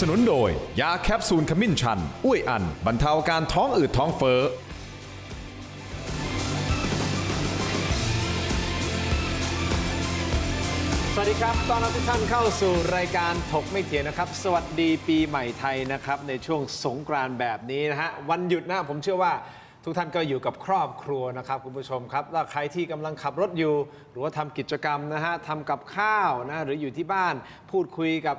สนุนโดยยาแคปซูลขมิ้นชันอุ้ยอันบรรเทาการท้องอืดท้องเฟ้อสวัสดีครับต้อนรับทุกท่านเข้าสู่รายการถกไม่เถียงนะครับสวัสดีปีใหม่ไทยนะครับในช่วงสงกรานต์แบบนี้นะฮะวันหยุดนะผมเชื่อว่าทุกท่านก็อยู่กับครอบครัวนะครับคุณผู้ชมครับแล้วใครที่กำลังขับรถอยู่หรือว่าทำกิจกรรมนะฮะทำกับข้าวนะหรืออยู่ที่บ้านพูดคุยกับ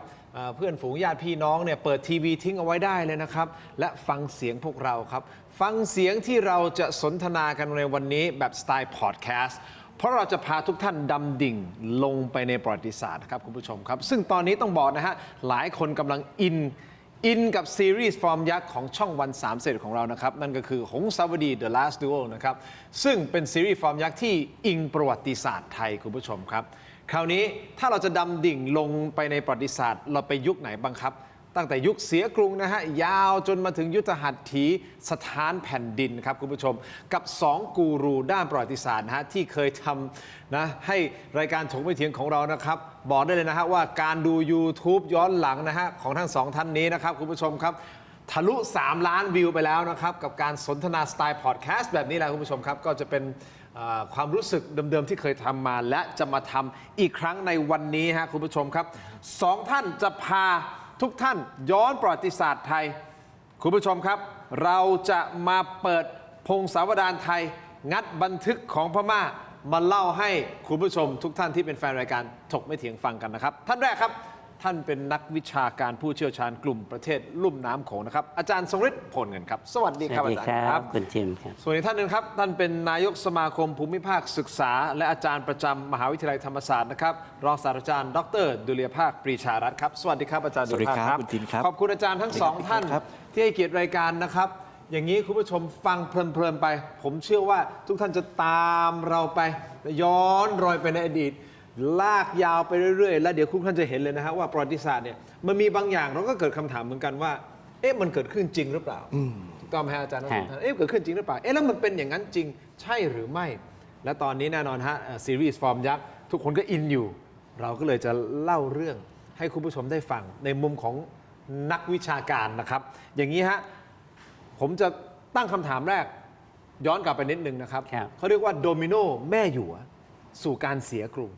เพื่อนฝูงญาติพี่น้องเนี่ยเปิดทีวีทิ้งเอาไว้ได้เลยนะครับและฟังเสียงพวกเราครับฟังเสียงที่เราจะสนทนากันในวันนี้แบบสไตล์พอดแคสต์เพราะเราจะพาทุกท่านดำดิ่งลงไปในประวัติศาสตร์ครับคุณผู้ชมครับซึ่งตอนนี้ต้องบอกนะฮะหลายคนกำลังอินกับซีรีส์ฟอร์มยักษ์ของช่องวัน31ของเรานะครับนั่นก็คือหงสาวดี The Last Duel นะครับซึ่งเป็นซีรีส์ฟอร์มยักษ์ที่อิงประวัติศาสตร์ไทยคุณผู้ชมครับคราวนี้ถ้าเราจะดำดิ่งลงไปในประวัติศาสตร์เราไปยุคไหนบ้างครับตั้งแต่ยุคเสียกรุงนะฮะยาวจนมาถึงยุทธหัตถีสถานแผ่นดินครับคุณผู้ชมกับ2กูรูด้านประวัติศาสตร์นะฮะที่เคยทำนะให้รายการถกไม่เถียงของเรานะครับบอกได้เลยนะฮะว่าการดู YouTube ย้อนหลังนะฮะของทั้ง2ท่านนี้นะครับคุณผู้ชมครับทะลุ3 ล้านวิวไปแล้วนะครับกับการสนทนาสไตล์พอดแคสต์แบบนี้แหละคุณผู้ชมครับก็จะเป็นความรู้สึกเดิมๆที่เคยทำมาและจะมาทำอีกครั้งในวันนี้ฮะคุณผู้ชมครับ2ท่านจะพาทุกท่านย้อนประวัติศาสตร์ไทยคุณผู้ชมครับเราจะมาเปิดพงศาวดารไทยงัดบันทึกของพม่ามาเล่าให้คุณผู้ชมทุกท่านที่เป็นแฟนรายการถกไม่เถียงฟังกันนะครับท่านแรกครับท่านเป็นนักวิชาการผู้เชี่ยวชาญกลุ่มประเทศลุ่มน้ำโขงนะครับอาจารย์ทรงฤทธิ์ผลเงินครับสวัสดีครับอาจารย์ครับคุณทิมครับส่วนอีกท่านหนึ่งครับท่านเป็นนายกสมาคมภูมิภาคศึกษาและอาจารย์ประจำมหาวิทยาลัยธรรมศาสตร์นะครับรองศาสตราจารย์ดรดุลยภาคปรีชารัตน์ครับสวัสดีครับอาจารย์ดุลยภาคครับคุณทิมครับขอบคุณอาจารย์ทั้งสองท่านที่ให้เกียรติรายการนะครับอย่างนี้คุณผู้ชมฟังเพลินๆไปผมเชื่อว่าทุกท่านจะตามเราไปย้อนรอยไปในอดีตลากยาวไปเรื่อยๆแล้วเดี๋ยวคุณท่านจะเห็นเลยนะฮะว่าประวัติศาสตร์เนี่ยมันมีบางอย่างเราก็เกิดคำถามเหมือนกันว่าเอ๊ะมันเกิดขึ้นจริงหรือเปล่าถูกต้องไหมฮะอาจารย์ทั้งสองท่านเอ๊ะเกิดขึ้นจริงหรือเปล่าเอ๊ะแล้วมันเป็นอย่างนั้นจริงใช่หรือไม่และตอนนี้แน่นอนฮะซีรีส์ฟอร์มยักษ์ทุกคนก็อินอยู่เราก็เลยจะเล่าเรื่องให้คุณผู้ชมได้ฟังในมุมของนักวิชาการนะครับอย่างนี้ฮะผมจะตั้งคำถามแรกย้อนกลับไปนิดนึงนะครับเขาเรียกว่าโดมิโนแม่หยวสู่การเสียกรุง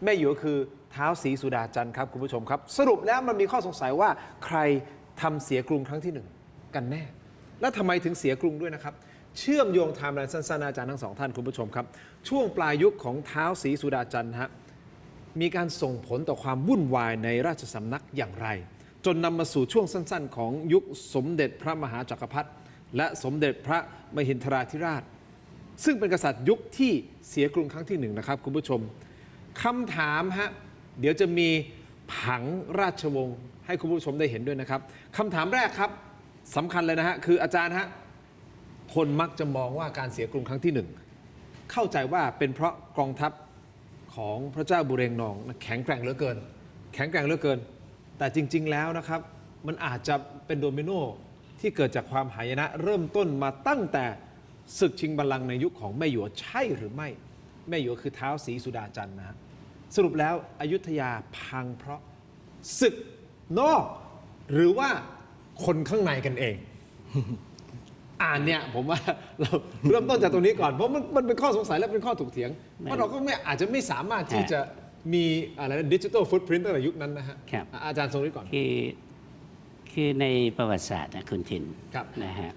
แม่หยวคือท้าวศรีสุดาจันทร์ครับคุณผู้ชมครับสรุปแล้วมันมีข้อสงสัยว่าใครทำเสียกรุงครั้งที่1กันแน่และทำไมถึงเสียกรุงด้วยนะครับเชื่อมโยงไทม์ไลน์สั้นๆอาจารย์ทั้งสองท่านคุณผู้ชมครับช่วงปลายยุคของท้าวศรีสุดาจันทร์ฮะมีการส่งผลต่อความวุ่นวายในราชสำนักอย่างไรจนนำมาสู่ช่วงสั้นๆของยุคสมเด็จพระมหาจักรพรรดิและสมเด็จพระมหินทราธิราชซึ่งเป็นกษัตริย์ยุคที่เสียกรุงครั้งที่1นะครับคุณผู้ชมคำถามฮะเดี๋ยวจะมีผังราชวงศ์ให้คุณผู้ชมได้เห็นด้วยนะครับคำถามแรกครับสำคัญเลยนะฮะคืออาจารย์ฮะคนมักจะมองว่าการเสียกรุงครั้งที่1เข้าใจว่าเป็นเพราะกองทัพของพระเจ้าบุเรงนองแข็งแกร่งเหลือเกินแต่จริงๆแล้วนะครับมันอาจจะเป็นโดมิโนที่เกิดจากความหายนะเริ่มต้นมาตั้งแต่ศึกชิงบัลลังก์ในยุคของแม่หยวใช่หรือไม่แม่หยวคือท้าวศรีสุดาจันทร์นะฮะสรุปแล้วอยุธยาพังเพราะศึกนอกหรือว่าคนข้างในกันเองเนี่ยผมว่าเราเริ่มต้นจากตรงนี้ก่อนเพราะมันเป็นข้อสงสัยและเป็นข้อถกเถียงเพราะเราก็อาจจะไม่สามารถที่จะมีอะไรดิจิทัลฟุตพริ้นท์ตั้งแต่ยุคนั้นนะฮะอาจารย์ทรงฤทธิ์ก่อนคือในประวัติศาสตร์นะคุณทินนะฮะ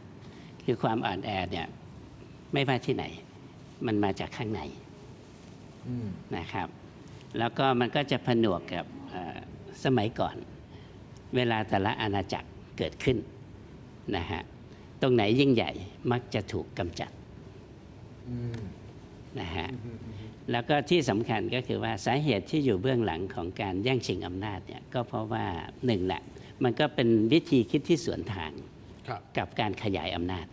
คือความอ่อนแอเนี่ยไม่ว่าที่ไหนมันมาจากข้างในนะครับแล้วก็มันก็จะผนวกกับสมัยก่อนเวลาแต่ละอาณาจักรเกิดขึ้นนะฮะตรงไหนยิ่งใหญ่มักจะถูกกำจัดนะฮะแล้วก็ที่สำคัญก็คือว่าสาเหตุที่อยู่เบื้องหลังของการแย่งชิงอำนาจเนี่ยก็เพราะว่าหนึ่งแหละมันก็เป็นวิธีคิดที่สวนทางกับการขยายอำนาจ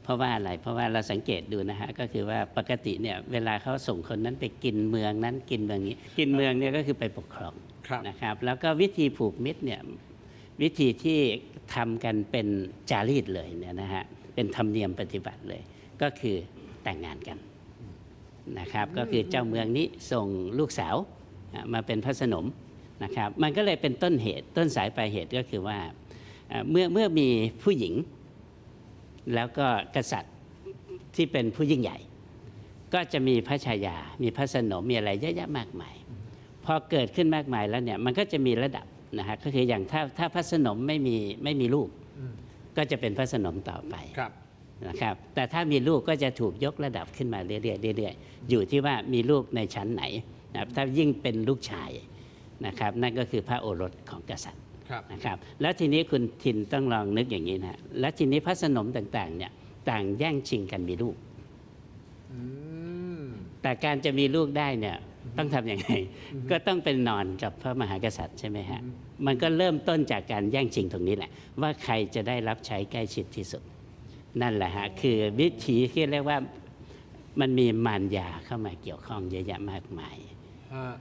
เพราะว่าอะไรเพราะว่าเราสังเกตดูนะฮะก็คือว่าปกติเนี่ยเวลาเขาส่งคนนั้นไปกินเมืองนั้นกินเมืองนี้กินเมืองเนี่ยก็คือไปปกครองนะครับแล้วก็วิธีผูกมิตรเนี่ยวิธีที่ทำกันเป็นจารีตเลยเนี่ยนะฮะเป็นธรรมเนียมปฏิบัติเลยก็คือแต่งงานกันนะครับก็คือเจ้าเมืองนี้ส่งลูกสาวมาเป็นพระสนม นะครับมันก็เลยเป็นต้นเหตุต้นสายปลายเหตุก็คือว่าเมื่อมีผู้หญิงแล้วก็กษัตริย์ที่เป็นผู้ยิ่งใหญ่ก็จะมีพระชายามีพระสนมมีอะไรเยอะแยะมากมายพอเกิดขึ้นมากมายแล้วเนี่ยมันก็จะมีระดับนะฮะก็คืออย่างถ้าพระสนมไม่มีลูกก็จะเป็นพระสนมต่อไปนะครับแต่ถ้ามีลูกก็จะถูกยกระดับขึ้นมาเรื่อยๆอยู่ที่ว่ามีลูกในชั้นไหนนะครับถ้ายิ่งเป็นลูกชายนะครับนั่นก็คือพระโอรสของกษัตริย์นะครับแล้วทีนี้คุณทินต้องลองนึกอย่างนี้นะแล้วทีนี้พระสนมต่างๆเนี่ยต่างแย่งชิงกันมีลูกแต่การจะมีลูกได้เนี่ยต้องทำยังไงก็ต้องเป็นนอนกับพระมหากษัตริย์ใช่ไหมฮะมันก็เริ่มต้นจากการแย่งชิงตรงนี้แหละว่าใครจะได้รับใช้ใกล้ชิดที่สุดนั่นแหละฮะคือวิธีที่เรียกว่ามันมีมารยาเข้ามาเกี่ยวข้องเยอะแยะมากมาย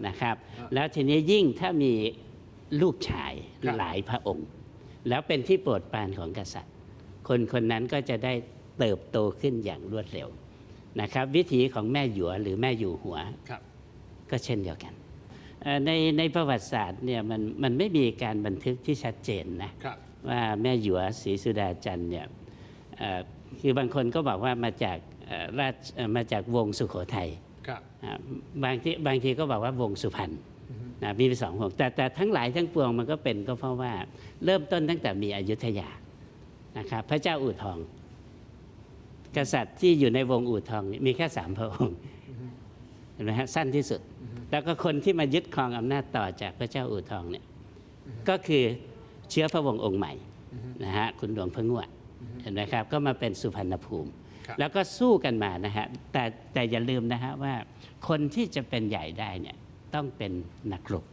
นะครับแล้วทีนี้ยิ่งถ้ามีลูกชายหลายพระองค์แล้วเป็นที่โปรดปรานของกษัตริย์คนนั้นก็จะได้เติบโตขึ้นอย่างรวดเร็วนะครับวิถีของแม่หยวหรือแม่อยู่หัวก็เช่นเดียวกันในประวัติศาสตร์เนี่ยมันไม่มีการบันทึกที่ชัดเจนนะว่าแม่หยวศรีสุดาจันทร์เนี่ยคือบางคนก็บอกว่ามาจากวงสุโขทัยบางทีก็บอกว่าวงสุพรรณนะมีสองวงแต่ทั้งหลายทั้งปวงมันก็เป็นก็เพราะว่าเริ่มต้นตั้งแต่มีอยุธยานะครับพระเจ้าอู่ทองกษัตริย์ที่อยู่ในวงอู่ทองมีแค่3พระองค์เห็นไหมฮะสั้นที่สุดแล้วก็คนที่มายึดครองอำนาจต่อจากพระเจ้าอู่ทองเนี่ยก็คือเชื้อพระวงศ์องค์ใหม่นะฮะคุณหลวงพระงวดเห็นไหมครับก็มาเป็นสุพรรณภูมิแล้วก็สู้กันมานะฮะแต่อย่าลืมนะฮะว่าคนที่จะเป็นใหญ่ได้เนี่ยต้องเป็นนักรบ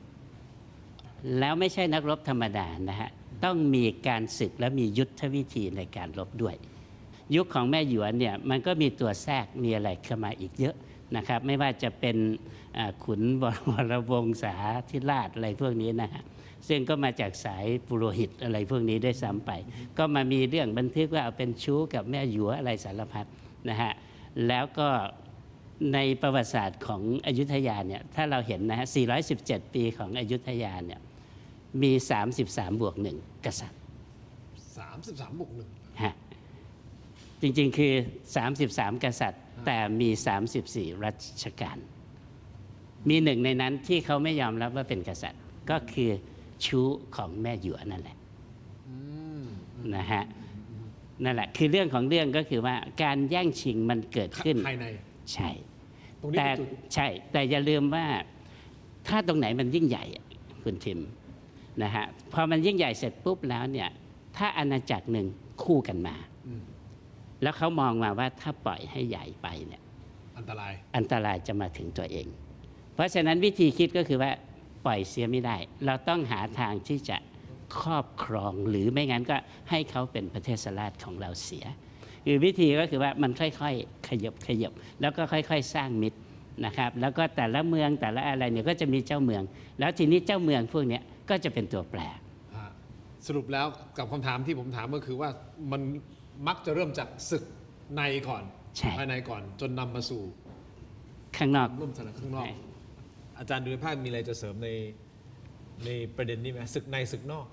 แล้วไม่ใช่นักรบธรรมดานะฮะต้องมีการศึกและมียุทธวิธีในการรบด้วยยุคของแม่หยวนเนี่ยมันก็มีตัวแทรกมีอะไรเข้ามาอีกเยอะนะครับไม่ว่าจะเป็นขุนวรวงศาธิราชอะไรพวกนี้นะฮะซึ่งก็มาจากสายปุโรหิตอะไรพวกนี้ด้วยซ้ำไปก็มามีเรื่องบันทึกว่าเอาเป็นชู้กับแม่หยวอะไรสารพัดนะฮะแล้วก็ในประวัติศาสตร์ของอยุธยาเนี่ยถ้าเราเห็นนะฮะ417 ปีของอยุธยาเนี่ยมี33 บวก 1กษัตริย์33 บวก 1ฮะจริงๆคือ33กษัตริย์แต่มี34รัชกาลมีหนึ่งในนั้นที่เขาไม่ยอมรับว่าเป็นกษัตริย์ก็คือชู้ของแม่หยวนั่นแหละนะฮะนั่นแหละคือเรื่องของเรื่องก็คือว่าการแย่งชิงมันเกิดขึ้นภายในใช่แต่ใช่แต่อย่าลืมว่าถ้าตรงไหนมันยิ่งใหญ่คุณทิมนะฮะพอมันยิ่งใหญ่เสร็จปุ๊บแล้วเนี่ยถ้าอาณาจักรหนึ่งคู่กันมาแล้วเขามองมาว่าถ้าปล่อยให้ใหญ่ไปเนี่ยอันตรายจะมาถึงตัวเองเพราะฉะนั้นวิธีคิดก็คือว่าปล่อยเสียไม่ได้เราต้องหาทางที่จะครอบครองหรือไม่งั้นก็ให้เขาเป็นประเทศราชของเราเสียคือวิธีก็คือว่ามันค่อยๆขยับแล้วก็ค่อยๆสร้างมิตรนะครับแล้วก็แต่ละเมืองแต่ละอะไรเนี่ยก็จะมีเจ้าเมืองแล้วทีนี้เจ้าเมืองพวกนี้ก็จะเป็นตัวแปรสรุปแล้วกับคำถามที่ผมถามก็คือว่ามันมักจะเริ่มจากศึกในก่อนภายในก่อนจนนำมาสู่ข้างนอกร่วมสนับข้างนอกอาจารย์ดุลยภาคมีอะไรจะเสริมในประเด็นนี้ไหมศึกในศึกนอก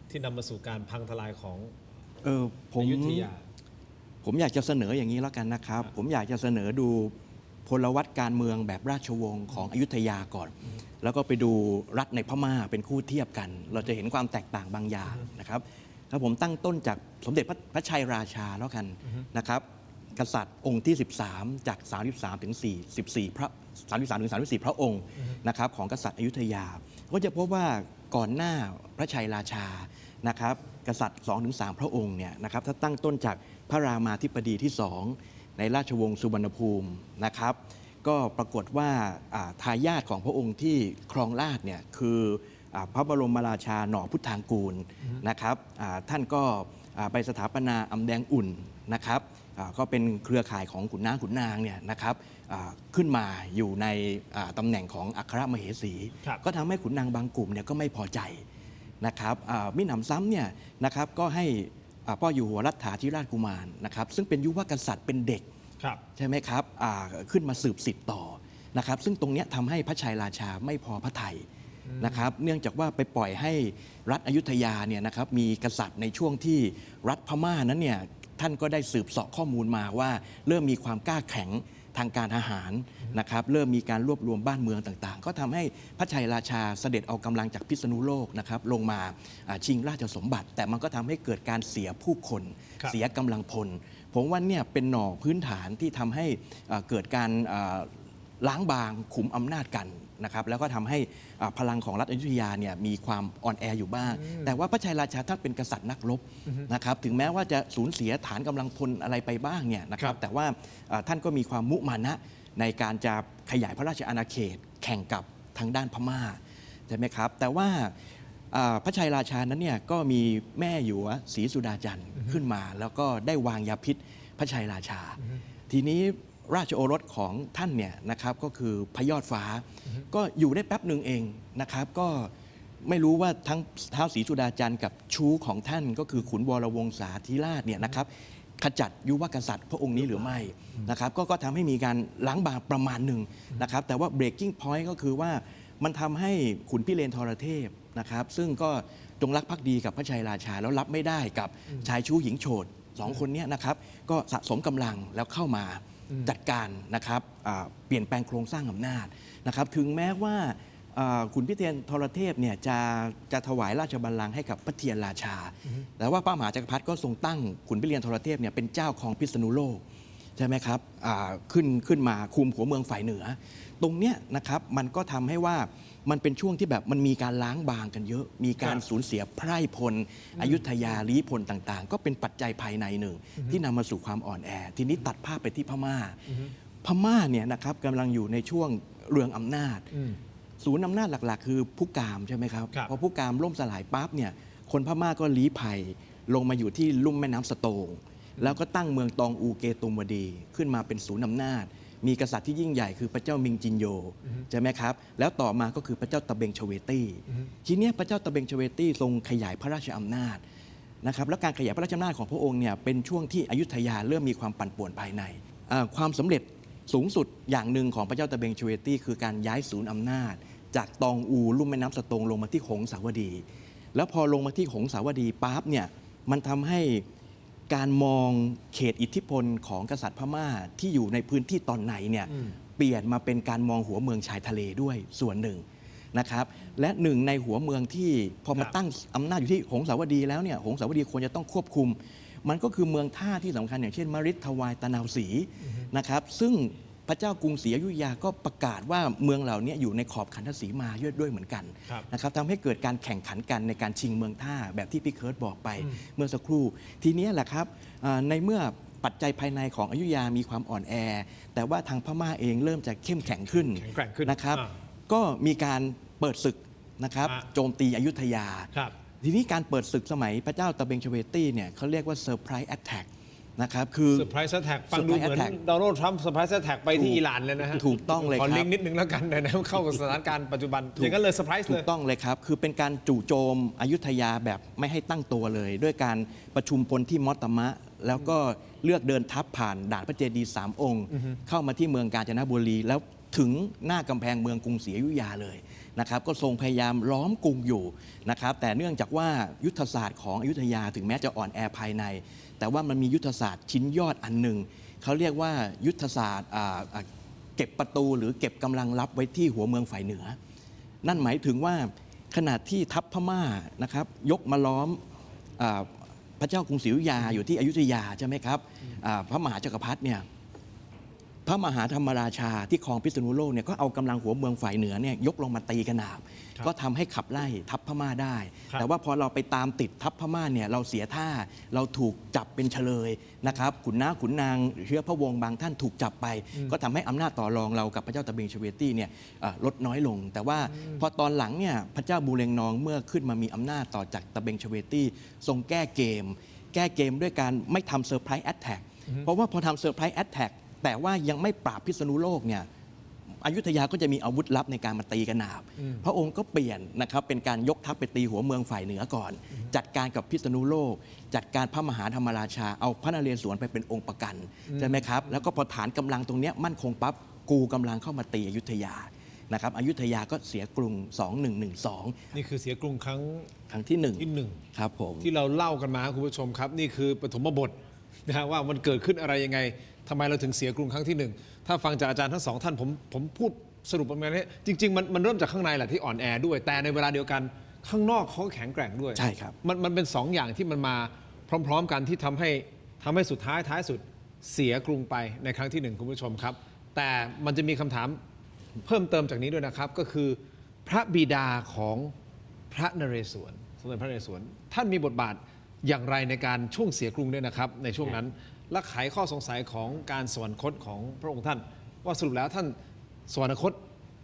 ที่นำมาสู่การพังทลายของอยุธยาผมอยากจะเสนออย่างนี้แล้วกันนะครับผมอยากจะเสนอดูพลวัตการเมืองแบบราชวงศ์ของอยุธยาก่อนแล้วก็ไปดูรัฐในพม่าเป็นคู่เทียบกันเราจะเห็นความแตกต่างบางอย่างนะครับแล้วผมตั้งต้นจากสมเด็จพระชัยราชาแล้วกันนะครับกษัตริย์องค์ที่13จาก33ถึง44พระ33ถึง34พระองค์นะครับของกษัตริย์อยุธยาก็จะพบว่าก่อนหน้าพระชัยราชานะครับกษัตริย์2ถึง3พระองค์เนี่ยนะครับถ้าตั้งต้นจากพระรามาธิบดีที่2ในราชวงศ์สุวรรณภูมินะครับก็ปรากฏว่าทายาทของพระองค์ที่ครองราชย์เนี่ยคือพระบรมราชาหน่อพุทธางกูลนะครับท่านก็ไปสถาปนาอำแดงอุ่นนะครับก็เป็นเครือข่ายของขุนนางเนี่ยนะครับขึ้นมาอยู่ในตำแหน่งของอัครมเหสีก็ทำให้ขุนนางบางกลุ่มเนี่ยก็ไม่พอใจนะครับมิหนำซ้ำเนี่ยนะครับก็ให้พ่ออยู่หัวรัฐาธิราชกุมารนะครับซึ่งเป็นยุวกษัตริย์เป็นเด็กใช่ไหมครับขึ้นมาสืบสิทธิ์ต่อนะครับซึ่งตรงนี้ทำให้พระชัยราชาไม่พอพระทัย นะครับเนื่องจากว่าไปปล่อยให้รัฐอยุธยาเนี่ยนะครับมีกษัตริย์ในช่วงที่รัฐพม่านั้นเนี่ยท่านก็ได้สืบเสาะข้อมูลมาว่าเริ่มมีความกล้าแข็งทางการทหารนะครับเริ่มมีการรวบรวมบ้านเมืองต่างๆก็ทำให้พระชัยราชาเสด็จเอากำลังจากพิษณุโลกนะครับลงมาชิงราชสมบัติ แต่มันก็ทำให้เกิดการเสียผู้คน ครับ เสียกำลังพลผมว่าเนี่ยเป็นหน่อพื้นฐานที่ทำให้เกิดการล้างบางขุมอำนาจกันนะครับแล้วก็ทำให้พลังของรัฐอยุธยาเนี่ยมีความอ่อนแออยู่บ้าง แต่ว่าพระชัยราชาท่านเป็นกษัตริย์นักรบนะครับถึงแม้ว่าจะสูญเสียฐานกำลังพลอะไรไปบ้างเนี่ยนะค ครั รับบ แต่ว่าท่านก็มีความมุมานะในการจะขยายพระราชอาณาเขตแข่งกับทางด้านพม่าใช่ไหมครับแต่ว่าพระชัยราชานั้นเนี่ยก็มีแม่หยวศรีสุดาจันทร์ขึ้นมา แล้วก็ได้วางยาพิษพระชัยราชา ทีนี้ราชโอรสของท่านเนี่ยนะครับก็คือพระยอดฟ้า ก็อยู่ได้แป๊บหนึ่งเองนะครับก็ไม่รู้ว่าทั้งท้าวศรีสุดาจันทร์กับชู้ของท่านก็คือขุนวรวงศาธิราชเนี่ยนะครับขจัดยุวกษัตริย์พระองค์นี้หรือไม่นะครับก็ทำให้มีการล้างบางประมาณหนึ่งนะครับแต่ว่า breaking point ก็คือว่ามันทำให้ขุนพิเรนทรเทพนะครับซึ่งก็จงรักภักดีกับพระชัยราชาแล้วรับไม่ได้กับชายชู้หญิงโฉดสองคนเนี้นะครับก็สะสมกำลังแล้วเข้ามาจัดการนะครับเปลี่ยนแปลงโครงสร้างอำนาจนะครับถึงแม้ว่าขุนพิเรนทรเทพเนี่ยจะถวายราชบัลลังก์ให้กับพระเทียนราชา แต่ว่าพระมหาจักรพรรดิก็ทรงตั้งขุนพิเรนทรเทพเนี่ยเป็นเจ้าของพิษณุโลกใช่ไหมครับขึ้นมาคุมหัวเมืองฝ่ายเหนือ ตรงเนี้ยนะครับมันก็ทำให้ว่ามันเป็นช่วงที่แบบมันมีการล้างบางกันเยอะ มีการสูญเสียไพร่พลอยุธยาลี้พลต่างๆ ก็เป็นปัจจัยภายในหนึ่งที่นำมาสู่ความอ่อนแอ ทีนี้ตัดภาพไปที่พม่า พม่าเนี่ยนะครับกำลังอยู่ในช่วงเรืองอำนาจ ศูนย์อำนาจหลักๆ คือผู้กามใช่ไหมครับ ครับ พอผู้กามล่มสลายปั๊บเนี่ยคนพม่าก็ลี้ภัยลงมาอยู่ที่ลุ่มแม่น้ำสโตง แล้วก็ตั้งเมืองตองอูเกตุมวดีขึ้นมาเป็นศูนย์อำนาจ มีกษัตริย์ที่ยิ่งใหญ่คือพระเจ้ามิงจินโยใช่ไหมครับแล้วต่อมาก็คือพระเจ้าตะเบงชเวตี้ทีเนี้ยพระเจ้าตะเบงชเวตี้ทรงขยายพระราชอำนาจนะครับและการขยายพระราชอำนาจของพระองค์เนี่ยเป็นช่วงที่อยุธยาเริ่มมีความปั่นป่วนภายในความสำเร็จสูงสุดอย่างหนึ่งของพระเจ้าตะเบงชเวตี้คือการย้ายศูนย์อำนาจจากตองอูลุ่มแม่น้ำสโตงลงมาที่หงสาวดีแล้วพอลงมาที่หงสาวดีปั๊บเนี่ยมันทำให้การมองเขตอิทธิพลของกษัตริย์พม่าที่อยู่ในพื้นที่ตอนในเนี่ยเปลี่ยนมาเป็นการมองหัวเมืองชายทะเลด้วยส่วนหนึ่งนะครับและหนึ่งในหัวเมืองที่พอมาตั้งอำนาจอยู่ที่หงสาวดีแล้วเนี่ยหงสาวดีควรจะต้องควบคุม มันก็คือเมืองท่าที่สำคัญอย่างเช่นมฤทธวายตะนาวศรีนะครับซึ่งพระเจ้ากรุงศรีอยุธยาก็ประกาศว่าเมืองเหล่านี้อยู่ในขอบขันธสีมาด้วยเหมือนกันนะครับทำให้เกิดการแข่งขันกันในการชิงเมืองท่าแบบที่พี่เคิร์ตบอกไปเมื่อสักครู่ทีนี้แหละครับในเมื่อปัจจัยภายในของอยุธยามีความอ่อนแอ แต่ว่าทางพม่าเองเริ่มจะเข้มแข็งขึ้น แข็งแกร่งขึ้น นะครับก็มีการเปิดศึกนะครับโจมตีอยุธยา ครับ ทีนี้การเปิดศึกสมัยพระเจ้าตะเบงชเวตี้เนี่ยเขาเรียกว่าเซอร์ไพรส์แอตแทกนะครับคือ เซอร์ไพรส์แท็กฟังดูเหมือน Surprise attack โดนัลด์ทรัมป์เซอร์ไพรส์แท็กไปที่อิหร่านเลยนะฮะ ถูกต้องเลย ขอ ครับ ลิงก์นิดนึงแล้วกันนะเข้ากับสถานการณ์ปัจจุบันอย่างนั้นเลยเซอร์ไพรส์ ถู เลย กต้องเลยครับ คือเป็นการจู่โจมอยุธยาแบบไม่ให้ตั้งตัวเลย ด้วยการประชุมพลที่มอตตมะ แล้วก็เลือกเดินทัพผ่านด่านพระเจดีย์3 องค์ เข้ามาที่เมืองกาญจนบุรี แล้วถึงหน้ากำแพงเมืองกรุงศรีอยุธยาเลยนะครับก็ทรงพยายามล้อมกรุงอยู่นะครับแต่เนื่องจากว่ายุทธศาสตร์ของอยุธยาถึงแม้จะอ่อนแอภายใน แต่ว่ามันมียุทธศาสตร์ชิ้นยอดอันหนึ่งเขาเรียกว่ายุทธศาสตร์เก็บประตูหรือเก็บกำลังลับไว้ที่หัวเมืองฝ่ายเหนือ นั่นหมายถึงว่าขณะที่ทัพพม่านะครับยกมาล้อมพระเจ้ากรุงศรีอยุธยาอยู่ที่อยุธยาใช่ไหมครับพระมหาจักรพรรดิเนี่ยพระมหาธรรมราชาที่ครองพิษณุโลกเนี่ยก็เอากำลังหัวเมืองฝ่ายเหนือเนี่ยยกลงมาตีกระหนาบก็ทำให้ขับไล่ทัพพม่าได้ แต่ว่าพอเราไปตามติดทัพพม่าเนี่ยเราเสียท่าเราถูกจับเป็นเฉลยนะครับขุนน้าขุนนางเชื้อพระวงศ์บางท่านถูกจับไป ก็ทำให้อำนาจต่อรองเรากับพระเจ้าตะเบงชเวตี้เนี่ยลดน้อยลง แต่ว่าพอตอนหลังเนี่ยพระเจ้าบูเรงนองเมื่อขึ้นมามีอำนาจต่อจากตะเบงชเวตี้ทรงแก้เกมด้วยการไม่ทำเซอร์ไพรส์แอตแทกเพราะว่าพอทำเซอร์ไพรส์แอตแทกแต่ว่ายังไม่ปราบพิษณุโลกเนี่ยอยุธยาก็จะมีอาวุธลับในการมาตีกระหนาบพระองค์ก็เปลี่ยนนะครับเป็นการยกทัพไปตีหัวเมืองฝ่ายเหนือก่อน จัดการกับพิษณุโลก จัดการพระมหาธรรมราชาเอาพระนเรศวรไปเป็นองค์ประกันใช่ไหมครับแล้วก็พอฐานกำลังตรงเนี้ยมั่นคงปั๊บกูกำลังเข้ามาตีอยุธยา นะครับอยุธยาก็เสียกรุง 2112 นี่คือเสียกรุงครั้ง ครั้งที่หนึ่ง ที่หนึ่ง ครับผม ที่เราเล่ากันมาคุณผู้ชมครับ นี่คือปฐมบทนะฮะว่ามันเกิดขึ้นอะไรยังไงทำไมเราถึงเสียกรุงครั้งที่หนึ่งถ้าฟังจากอาจารย์ทั้งสองท่านผมพูดสรุปประมาณนี้จริง ๆ มันเริ่มจากข้างในแหละที่อ่อนแอด้วย แต่ในเวลาเดียวกันข้างนอกเขาก็แข็งแกร่งด้วย ใช่ครับ มันเป็นสองอย่างที่มันมาพร้อม ๆ กันที่ทำให้สุดท้ายสุดเสียกรุงไปในครั้งที่หนึ่งคุณผู้ชมครับ แต่มันจะมีคำถามเพิ่มเติมจากนี้ด้วยนะครับ ก็คือพระบิดาของพระนเรศวรสมเด็จพระนเรศวรท่านมีบทบาทอย่างไรในการช่วงเสียกรุงด้วยนะครับ ในช่วงนั้นและไขข้อสงสัยของการสวรรคตของพระองค์ท่าน ว่าสรุปแล้วท่านสวรรคต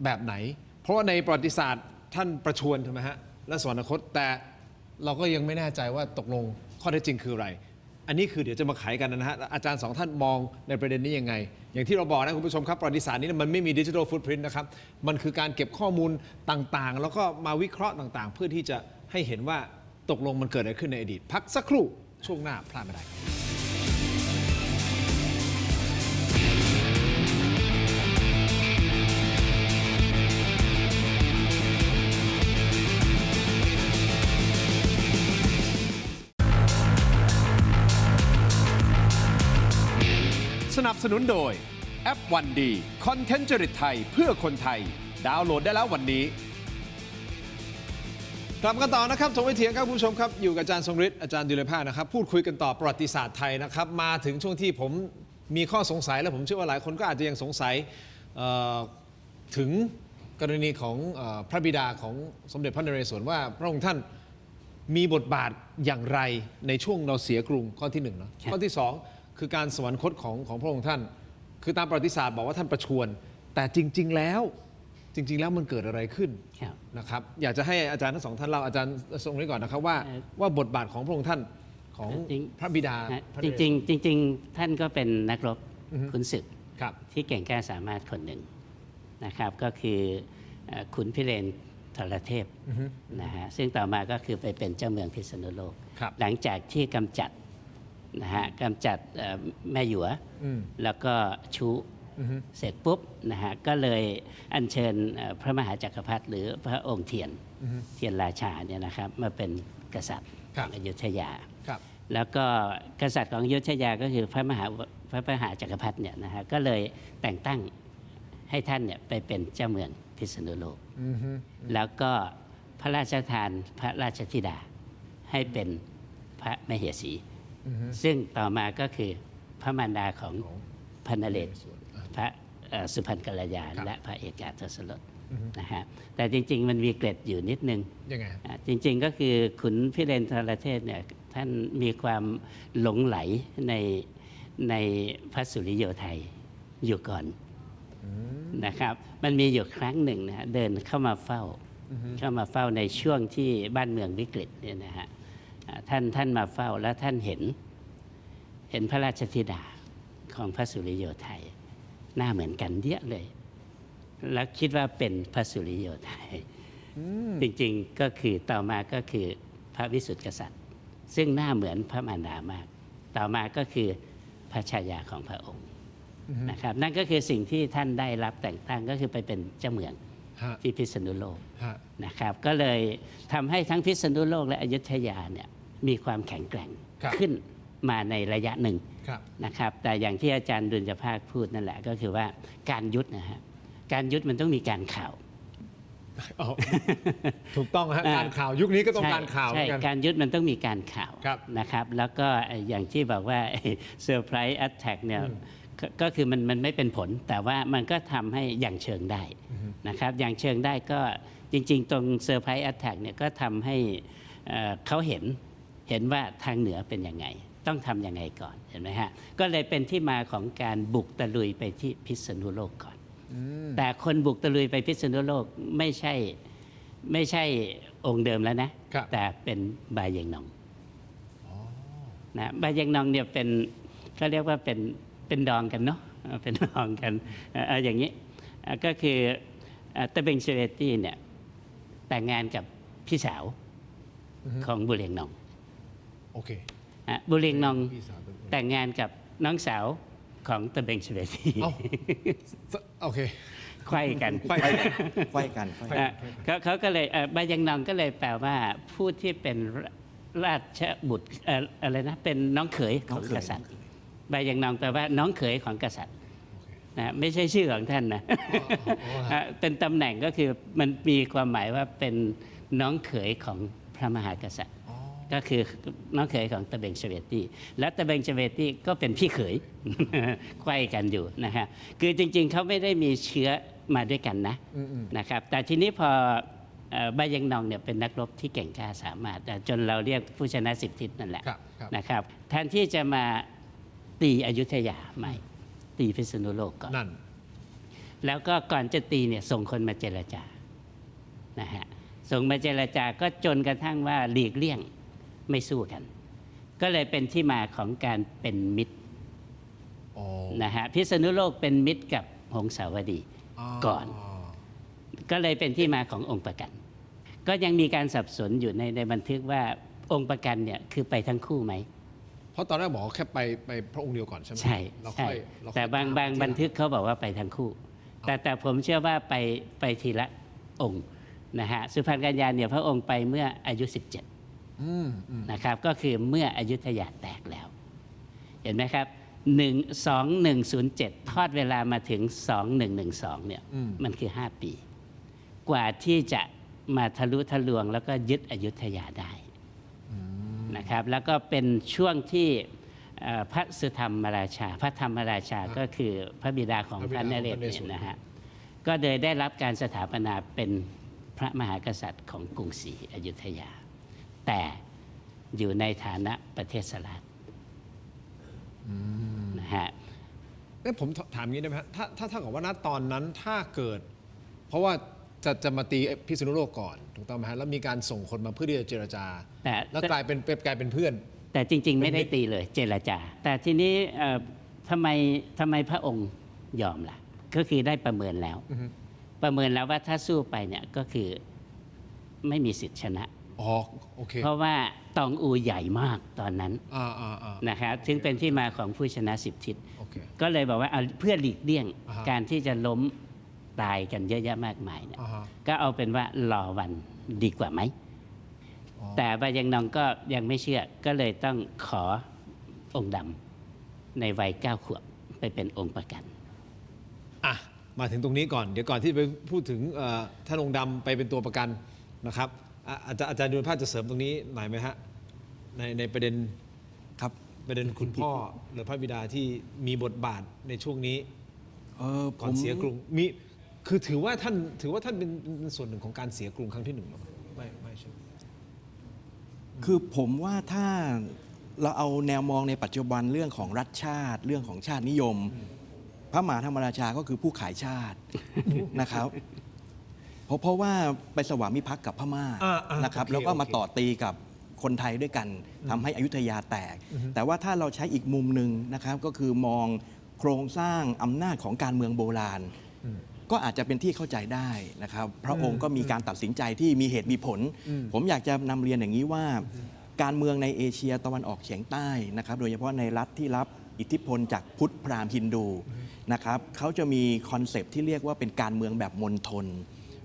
แบบไหน เพราะว่าในประวัติศาสตร์ท่านประชวรถูกไหมฮะและสวรรคตแต่เราก็ยังไม่แน่ใจว่าตกลงข้อเท็จจริงคืออะไร อันนี้คือเดี๋ยวจะมาไขกันนะฮะอาจารย์สองท่านมองในประเด็นนี้ยังไง อย่างที่เราบอกนะคุณผู้ชมครับประวัติศาสตร์นี้มันไม่มีดิจิทัลฟุตพริ้นท์นะครับมันคือการเก็บข้อมูลต่างๆ แล้วก็มาวิเคราะห์ต่างๆ เพื่อที่จะให้เห็นว่าตกลงมันเกิดอะไรขึ้นในอดีตพักสักครู่ช่วงหน้าพลาดไม่ได้ สนับสนุนโดยแอปวันดีคอนเทนต์จริตไทยเพื่อคนไทย ดาวน์โหลดได้แล้ววันนี้ กลับกันต่อนะครับถกไม่เถียงครับคุณผู้ชมครับอยู่กับอาจารย์ทรงฤทธิ์อาจารย์ดุลยภาคนะครับพูดคุยกันต่อประวัติศาสตร์ไทยนะครับมาถึงช่วงที่ผมมีข้อสงสัยและผมเชื่อว่าหลายคนก็อาจจะยังสงสัยถึงกรณีของพระบิดาของสมเด็จพระนเรศวรว่าพระองค์ท่านมีบทบาทอย่างไรในช่วงเราเสียกรุงข้อที่หนึ่งเนาะข้อที่สองคือการสวรรคตของพระองค์ท่าน คือตามประวัติศาสตร์บอกว่าท่านประชวรแต่จริง ๆ แล้วมันเกิดอะไรขึ้น ครับ นะครับอยากจะให้อาจารย์ทั้งสองท่านเล่าอาจารย์ทรงนี้ก่อนนะครับว่าบทบาทของพระองค์ท่านของ จริง พระบิดา นะ พะ จริงๆท่านก็เป็นนักรบขุนศึก ครับ ที่เก่งกล้าสามารถคนหนึ่งนะครับก็คือขุนพิเรนทรเทพนะฮะซึ่งต่อมาก็คือไปเป็นเจ้าเมืองพิษณุโลก ครับ หลังจากที่กำจัดนะฮะกำจัดแม่หยว แล้วก็ชูเสร็จปุ๊บนะฮะก็เลยอัญเชิญพระมหาจักรพรรดิหรือพระองค์เทียนราชาเนี่ยนะครับมาเป็นกษัตริย์ ครั ข บ องอยุธยา ครับ แล้วก็กษัตริย์ของอยุธยาก็คือพระมหาจักรพรรดิเนี่ยนะฮะก็เลยแต่งตั้งให้ท่านเนี่ยไปเป็นเจ้าเมืองพิษณุโลกแล้วก็พระราชทานพระราชธิดาให้เป็นพระมเหสี ซึ่งต่อมาก็คือพระมารดาของพระนเรศวรพระสุพรรณกัลยา ครับ และพระเอกาทศรสนะฮะแต่จริง ๆ มันมีเกร็ดอยู่นิดนึง ยังไง จริงๆก็คือขุนพิเรนทรเทพเนี่ยท่านมีความหลงไหลในพระสุริโยไทยอยู่ก่อนนะครับมันมีอยู่ครั้งหนึ่งนะฮะเดินเข้ามาเฝ้าในช่วงที่บ้านเมืองวิกฤตเนี่ยนะฮะท่านมาเฝ้าแล้วท่านเห็นพระราชธิดาของพระสุริโยไทยหน้าเหมือนกันเยอะเลย แล้วคิดว่าเป็นพระสุริโยไทยจริงๆก็คือต่อมาก็คือพระวิสุทธิกษัตริย์ ซึ่งหน้าเหมือนพระมารดามาก ต่อมาก็คือพระชายาของพระองค์นะครับนั่นก็คือสิ่งที่ท่านได้รับแต่งตั้งก็คือไปเป็นเจ้าเมือง ฮะ ที่พิษณุโลก ฮะ นะครับก็เลยทำให้ทั้งพิษณุโลกและอยุธยาเนี่ยมีความแข็งแกร่ง ครับ ขึ้นมาในระยะหนึ่ง ครับ นะครับแต่อย่างที่อาจารย์ดุลยภาคพูดนั่นแหละก็คือว่าการยุทธนะฮะการยุทธมันต้องมีการข่าว อ๋อถูกต้องฮะการข่าวยุคนี้ก็ต้องการข่าวเหมื ใช่ อนกัน การยุทธมันต้องมีการข่าว ครับ นะครับแล้วก็อย่างที่บอกว่าเซอร์ไพรส์แอตแทกเนี่ยก็คือมันไม่เป็นผล แต่ว่ามันก็ทำให้อย่างเชิงได้นะครับอย่างเชิงได้ก็จริงๆ ตรงเซอร์ไพรส์แอตแทกเนี่ยก็ทำให้เขาเห็นว่าทางเหนือเป็นยังไง ต้องทำยังไงก่อนเห็นไหมฮะก็เลยเป็นที่มาของการบุกตะลุยไปที่พิษณุโลกก่อนแต่คนบุกตะลุยไปพิษณุโลกไม่ใช่องค์เดิมแล้วนะ ครับ แต่เป็นบาเยงนองนะบาเยงนองเนี่ยเป็นเขาเรียกว่าเป็นดองกันเนาะเป็นดองกันอย่างนี้ก็คือตะเบงเชเรตี้เนี่ยแต่งงานกับพี่สาวของบุเรงนอง โอเค บุเรงนอง พี่สาวเป็น แต่งงานกับน้องสาวของตะเบงเชเรตี้ เอ้าโอเค ไขว้กัน ไขว้ ไขว้กัน เขาก็เลยบายังนองก็เลยแปลว่าผู้ที่เป็นราชบุตรอะไรนะเป็นน้องเขยของกษัตริย์บายังนองแปลว่าน้องเขยของกษัตริย์นะไม่ใช่ชื่อของท่านนะเป็นตำแหน่งก็คือมันมีความหมายว่าเป็นน้องเขยของพระมหากษัตริย์ก็คือน้องเขยของตะเบงเฉวตีและตะเบงเฉวตีก็เป็นพี่เขย ไขว้กันอยู่นะฮะคือจริงๆเขาไม่ได้มีเชื้อมาด้วยกันนะครับแต่ทีนี้พอบายังนองเนี่ยเป็นนักรบที่เก่งกล้าสามารถจนเราเรียกผู้ชนะ10 ทิศนั่นแหละ ครับ นะครับแทนที่จะมาตีอยุธยาใหม่ตีพิษณุโลกก่อน นั่น แล้วก็ก่อนจะตีเนี่ยส่งคนมาเจรจานะฮะส่งมาเจรจาก็จนกระทั่งว่าหลีกเลี่ยงไม่สู้กัน ก็เลยเป็นที่มาของการเป็นมิตรนะฮะพิษณุโลกเป็นมิตรกับหงสาวดีก่อน ก็เลยเป็นที่มาขององค์ประกัน ก็ยังมีการสับสนอยู่ในบันทึกว่าองค์ประกันเนี่ยคือไปทั้งคู่ไหม เพราะตอนแรกบอกว่าแค่ไปพระองค์เดียวก่อนใช่ไหม ใช่ แล้ว ใช่ ค่อย แต่บางบันทึกเขาบอกว่าไปทั้งคู่ แต่ผมเชื่อว่าไปทีละองค์นะฮะสุพรรณกัญญาเนี่ยพระองค์ไปเมื่ออายุ 17นะครับก็คือเมื่ออยุธยาแตกแล้ว เห็นไหมครับ2107 ทอดเวลามาถึง 2112เนี่ยมันคือ 5 ปี กว่าที่จะมาทะลุทะลวงแล้วก็ยึดอยุธยาได้นะครับแล้วก็เป็นช่วงที่พระสุธรรมราชาพระธรรมราชาก็คือพระบิดาของพระนเรศเนี่ยนะฮะก็เลยได้รับการสถาปนาเป็นพระมหากษัตริย์ของกรุงศรีอยุธยา แต่อยู่ในฐานะประเทศสลาดนะฮะ ผมถามงี้ได้ไหมฮะถ้ากับว่าณตอนนั้นถ้าเกิด เพราะว่าจะมาตีพิษณุโลกก่อนถูกต้องไหมฮะแล้วมีการส่งคนมาเพื่อที่จะเจรจาแล้วกลายเป็นเพื่อน แต่จริงๆไม่ได้ตีเลยเจรจาแต่ทีนี้ทำไมพระองค์ยอมล่ะก็คือได้ประเมินแล้วประเมินแล้วว่าถ้าสู้ไปเนี่ยก็คือไม่มีสิทธิชนะ อ๋อโอเค เพราะว่าตองอูใหญ่มากตอนนั้นนะครับถึงเป็นที่มาของผู้ชนะ10 ทิศ โอเค ก็เลยบอกว่าเอาเพื่อหลีกเลี่ยง อ่าฮะ การที่จะล้มตายกันเยอะแยะมากมายเนี่ย อ่าฮะ ก็เอาเป็นว่ารอวันดีกว่าไหม แต่บายังนองก็ยังไม่เชื่อก็เลยต้องขอองค์ดำในวัย9 ขวบไปเป็นองค์ประกัน อ่ะมาถึงตรงนี้ก่อนเดี๋ยวก่อนที่ไปพูดถึงท่านองค์ดำไปเป็นตัวประกันนะครับอาจารย์ดุลภาพจะเสริมตรงนี้หน่อยไหมฮะในประเด็น ครับ ประเด็นคุณพ่อหรือพระบิดาที่มีบทบาทในช่วงนี้ก่อนเสียกรุงมีคือถือว่าท่านเป็นส่วนหนึ่งของการเสียกรุงครั้งที่1หรือไม่ใช่ คือผมว่าถ้าเราเอาแนวมองในปัจจุบันเรื่องของรัฐชาติเรื่องของชาตินิยม พระมหาธรรมราชาก็คือผู้ขายชาติ นะครับเพราะว่าไปสวามิภักดิ์กับพม่านะครับ โอเค แล้วก็มา โอเค ต่อตีกับคนไทยด้วยกันทำให้อยุธยาแตก แต่ว่าถ้าเราใช้อีกมุมหนึ่งนะครับก็คือมองโครงสร้างอำนาจของการเมืองโบราณ ก็อาจจะเป็นที่เข้าใจได้นะครับพระองค์ก็มีการตัดสินใจที่มีเหตุมีผล ผมอยากจะนำเรียนอย่างนี้ว่า การเมืองในเอเชียตะวันออกเฉียงใต้นะครับโดยเฉพาะในรัฐที่รับอิทธิพลจากพุทธพราหมณ์ฮินดูนะครับเขาจะมีคอนเซปต์ที่เรียกว่าเป็นการเมืองแบบมณฑล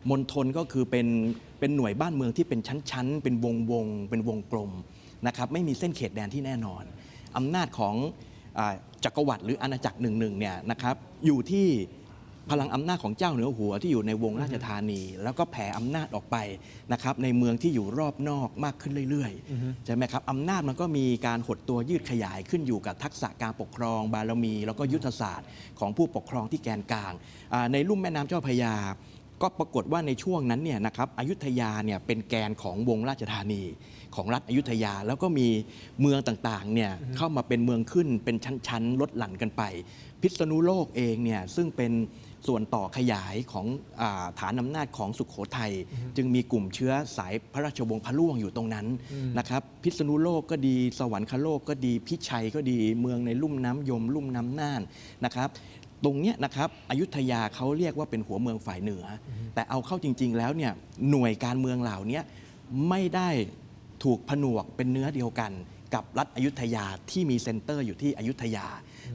มณฑลก็คือเป็นหน่วยบ้านเมืองที่เป็นชั้นๆเป็นวงเป็นวงกลมนะครับไม่มีเส้นเขตแดนที่แน่นอนอำนาจของจักรวรรดิหรืออาณาจักรหนึ่งเนี่ยนะครับอยู่ที่พลังอำนาจของเจ้าเหนือหัวที่อยู่ในวงราชธานี แล้วก็แผ่อำนาจออกไปนะครับในเมืองที่อยู่รอบนอกมากขึ้นเรื่อยๆใช่ไหมครับอำนาจมันก็มีการหดตัวยืดขยายขึ้นอยู่กับทักษะการปกครองบารมี แล้วก็ยุทธศาสตร์ของผู้ปกครองที่แกนกลางในลุ่มแม่น้ำเจ้าพระยาก็ปรากฏว่าในช่วงนั้นเนี่ยนะครับอยุธยาเนี่ยเป็นแกนของวงราชธานีของรัฐอยุธยาแล้วก็มีเมืองต่างๆเนี่ยเข้ามาเป็นเมืองขึ้นเป็นชั้นๆลดหลั่นกันไปพิษณุโลกเองเนี่ยซึ่งเป็นส่วนต่อขยายของฐานอำนาจของสุโขทัยจึงมีกลุ่มเชื้อสายพระราชวงศ์พระล่วงอยู่ตรงนั้นนะครับพิษณุโลกก็ดีสวรรคโลกก็ดีพิชัยก็ดีเมืองในลุ่มน้ำยมลุ่มน้ำน่านนะครับตรงเนี้ยนะครับอยุธยาเขาเรียกว่าเป็นหัวเมืองฝ่ายเหนือแต่เอาเข้าจริงๆแล้วเนี่ยหน่วยการเมืองเหล่านี้ไม่ได้ถูกผนวกเป็นเนื้อเดียวกัน กับรัฐอยุธยาที่มีเซ็นเตอร์อยู่ที่อยุธยา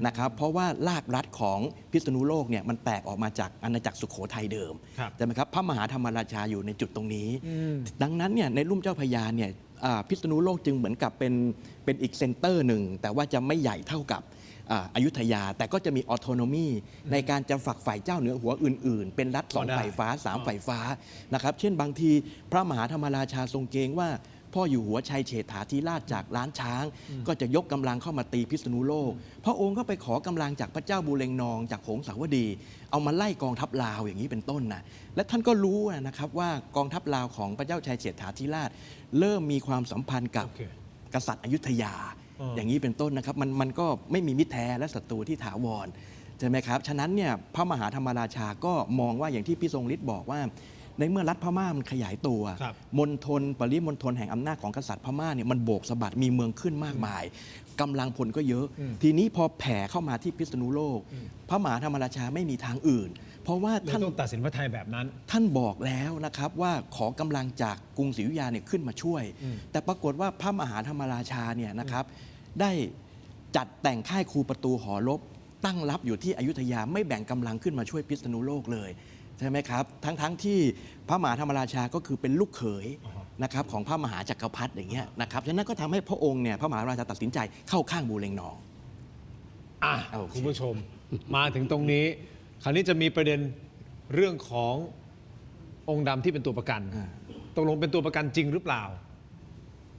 นะครับเพราะว่ารากรัฐของพิษณุโลกเนี่ยมันแตกออกมาจากอาณาจักรสุโขทัยเดิม ครับ ใช่ไหมครับพระมหาธรรมราชาอยู่ในจุดตรงนี้ ดังนั้นเนี่ยในลุ่มเจ้าพระยาเนี่ยพิษณุโลกจึงเหมือนกับเป็นอีกเซ็นเตอร์หนึ่งแต่ว่าจะไม่ใหญ่เท่ากับอยุธยา แต่ก็จะมีออโตโนมีในการจะฝักใฝ่เจ้าเหนือหัวอื่นๆ เป็นรัฐสองฝ่ายฟ้าสามฝ่ายฟ้านะครับเช่นบางทีพระมหาธรรมราชาทรงเกรงว่าพ่ออยู่หัวชัยเฉฐาธิราชจากล้านช้าง ก็จะยกกำลังเข้ามาตีพิษณุโลกพระองค์ก็ไปขอกำลังจากพระเจ้าบูเรงนองจากหงสาวดี เอามาไล่กองทัพลาวอย่างนี้เป็นต้นนะและท่านก็รู้นะครับว่ากองทัพลาวของพระเจ้าชัยเฉฐาธิราชเริ่มมีความสัมพันธ์กับ โอเค กษัตริย์อยุธยา อย่างนี้เป็นต้นนะครับมันก็ไม่มีมิตรแท้และศัตรูที่ถาวรใช่ไหมครับฉะนั้นเนี่ยพระมหาธรรมราชาก็มองว่าอย่างที่พี่ทรงฤทธิ์บอกว่า ในเมื่อรัฐพม่ามันขยายตัว ครับ มณฑลปริมณฑลแห่งอำนาจของกษัตริย์พม่าเนี่ยมันโบกสะบัดมีเมืองขึ้นมากมายกำลังพลก็เยอะ ทีนี้พอแผ่เข้ามาที่พิษณุโลก พระมหาธรรมราชาไม่มีทางอื่น เพราะว่า เลย ท่าน ต้องตัดสินพระไทยแบบนั้น ท่านบอกแล้วนะครับว่าขอกำลังจากกรุงศรีอยุธยาเนี่ยขึ้นมาช่วย แต่ปรากฏว่าพระมหาธรรมราชาเนี่ยนะครับได้จัดแต่งค่ายครูประตูหอรบตั้งรับอยู่ที่อยุธยาไม่แบ่งกำลังขึ้นมาช่วยพิษณุโลกเลยใช่ไหมครับทั้งที่พระมหาธรรมราชาก็คือเป็นลูกเขยนะครับของพระมหาจักรพรรดิอย่างเงี้ยนะครับฉะนั้นก็ทำให้พระองค์เนี่ยพระมหาราชาตัดสินใจเข้าข้างบูเรงนอง โอเค คุณผู้ชม มาถึงตรงนี้ คราวนี้จะมีประเด็นเรื่องขององค์ดำที่เป็นตัวประกันตกลงเป็นตัวประกันจริงหรือเปล่า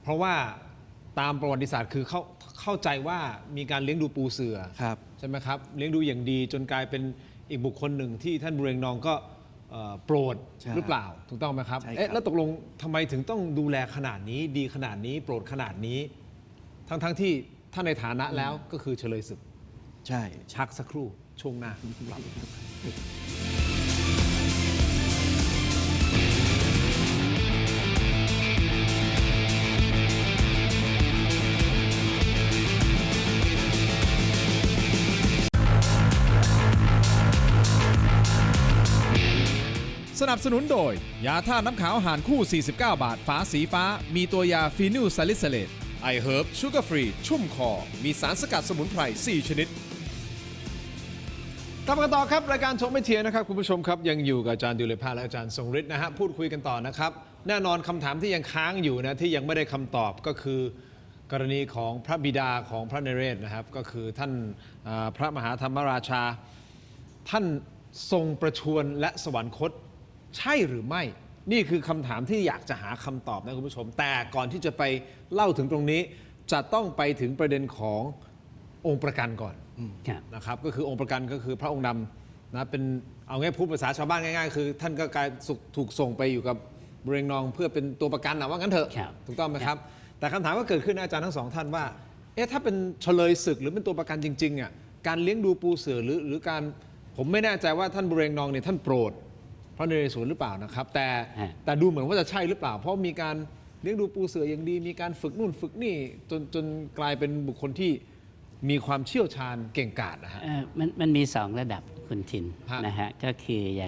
เพราะว่าตามประวัติศาสตร์คือเข้าใจว่ามีการเลี้ยงดูปูเสือ ครับ ใช่ไหมครับเลี้ยงดูอย่างดีจนกลายเป็นอีกบุคคลหนึ่งที่ท่านบูเรงนองก็โปรด ใช่ หรือเปล่าถูกต้องไหมครับ ใช่ครับ เอ๊ะแล้วตกลงทำไมถึงต้องดูแลขนาดนี้ดีขนาดนี้โปรดขนาดนี้ ทั้งที่ท่านในฐานะแล้วก็คือเฉลยศึก ใช่ ชักสักครู่ช่วงหน้า สนับสนุนโดย ยาท่าตุน้ำขาวหารคู่ 49 บาท ฝาสีฟ้า มีตัวยาฟีนิลซาลิซิเลตไอเฮิร์บชูการ์ฟรี ชุ่มคอ มีสารสกัดสมุนไพร 4 ชนิด กลับมาต่อครับรายการชมไม่เทียงนะครับคุณผู้ชมครับยังอยู่กับอาจารย์ดิเลภาและอาจารย์ทรงฤทธิ์นะฮะพูดคุยกันต่อนะครับแน่นอนคำถามที่ยังค้างอยู่นะที่ยังไม่ได้คำตอบก็คือกรณีของพระบิดาของพระนเรศนะครับก็คือท่านพระมหาธรรมราชา ท่านทรงประชวรและสวรรคตใช่หรือไม่ นี่คือคำถามที่อยากจะหาคำตอบนะคุณผู้ชม แต่ก่อนที่จะไปเล่าถึงตรงนี้ จะต้องไปถึงประเด็นขององค์ประกันก่อน ครับ นะครับก็คือองค์ประกันก็คือพระองค์ดำนะเป็นเอาง่ายพูดภาษาชาวบ้านง่ายๆ คือ ท่านก็กลายถูกส่งไปอยู่กับบูเรงนองเพื่อเป็นตัวประกันนะว่างั้นเถอะ ครับ ถูกต้องไหมครับ แต่คำถามก็เกิดขึ้นนะอาจารย์ทั้งสองท่านว่าเอ๊ะถ้าเป็นเฉลยศึกหรือเป็นตัวประกันจริงๆอ่ะการเลี้ยงดูปูเสือหรือการผมไม่แน่ใจว่าท่านบูเรงนองเนี่ยท่านโปรดพระนเรศวรหรือเปล่านะครับแต่ดูเหมือนว่าจะใช่หรือเปล่า เพราะมีการเลี้ยงดูปูเสืออย่างดีมีการฝึกนู่นฝึกนี่จนกลายเป็นบุคคลที่มีความเชี่ยวชาญเก่งกาจนะฮะ มันมีสองระดับคุณทิน ฮะ นะฮะก็คืออ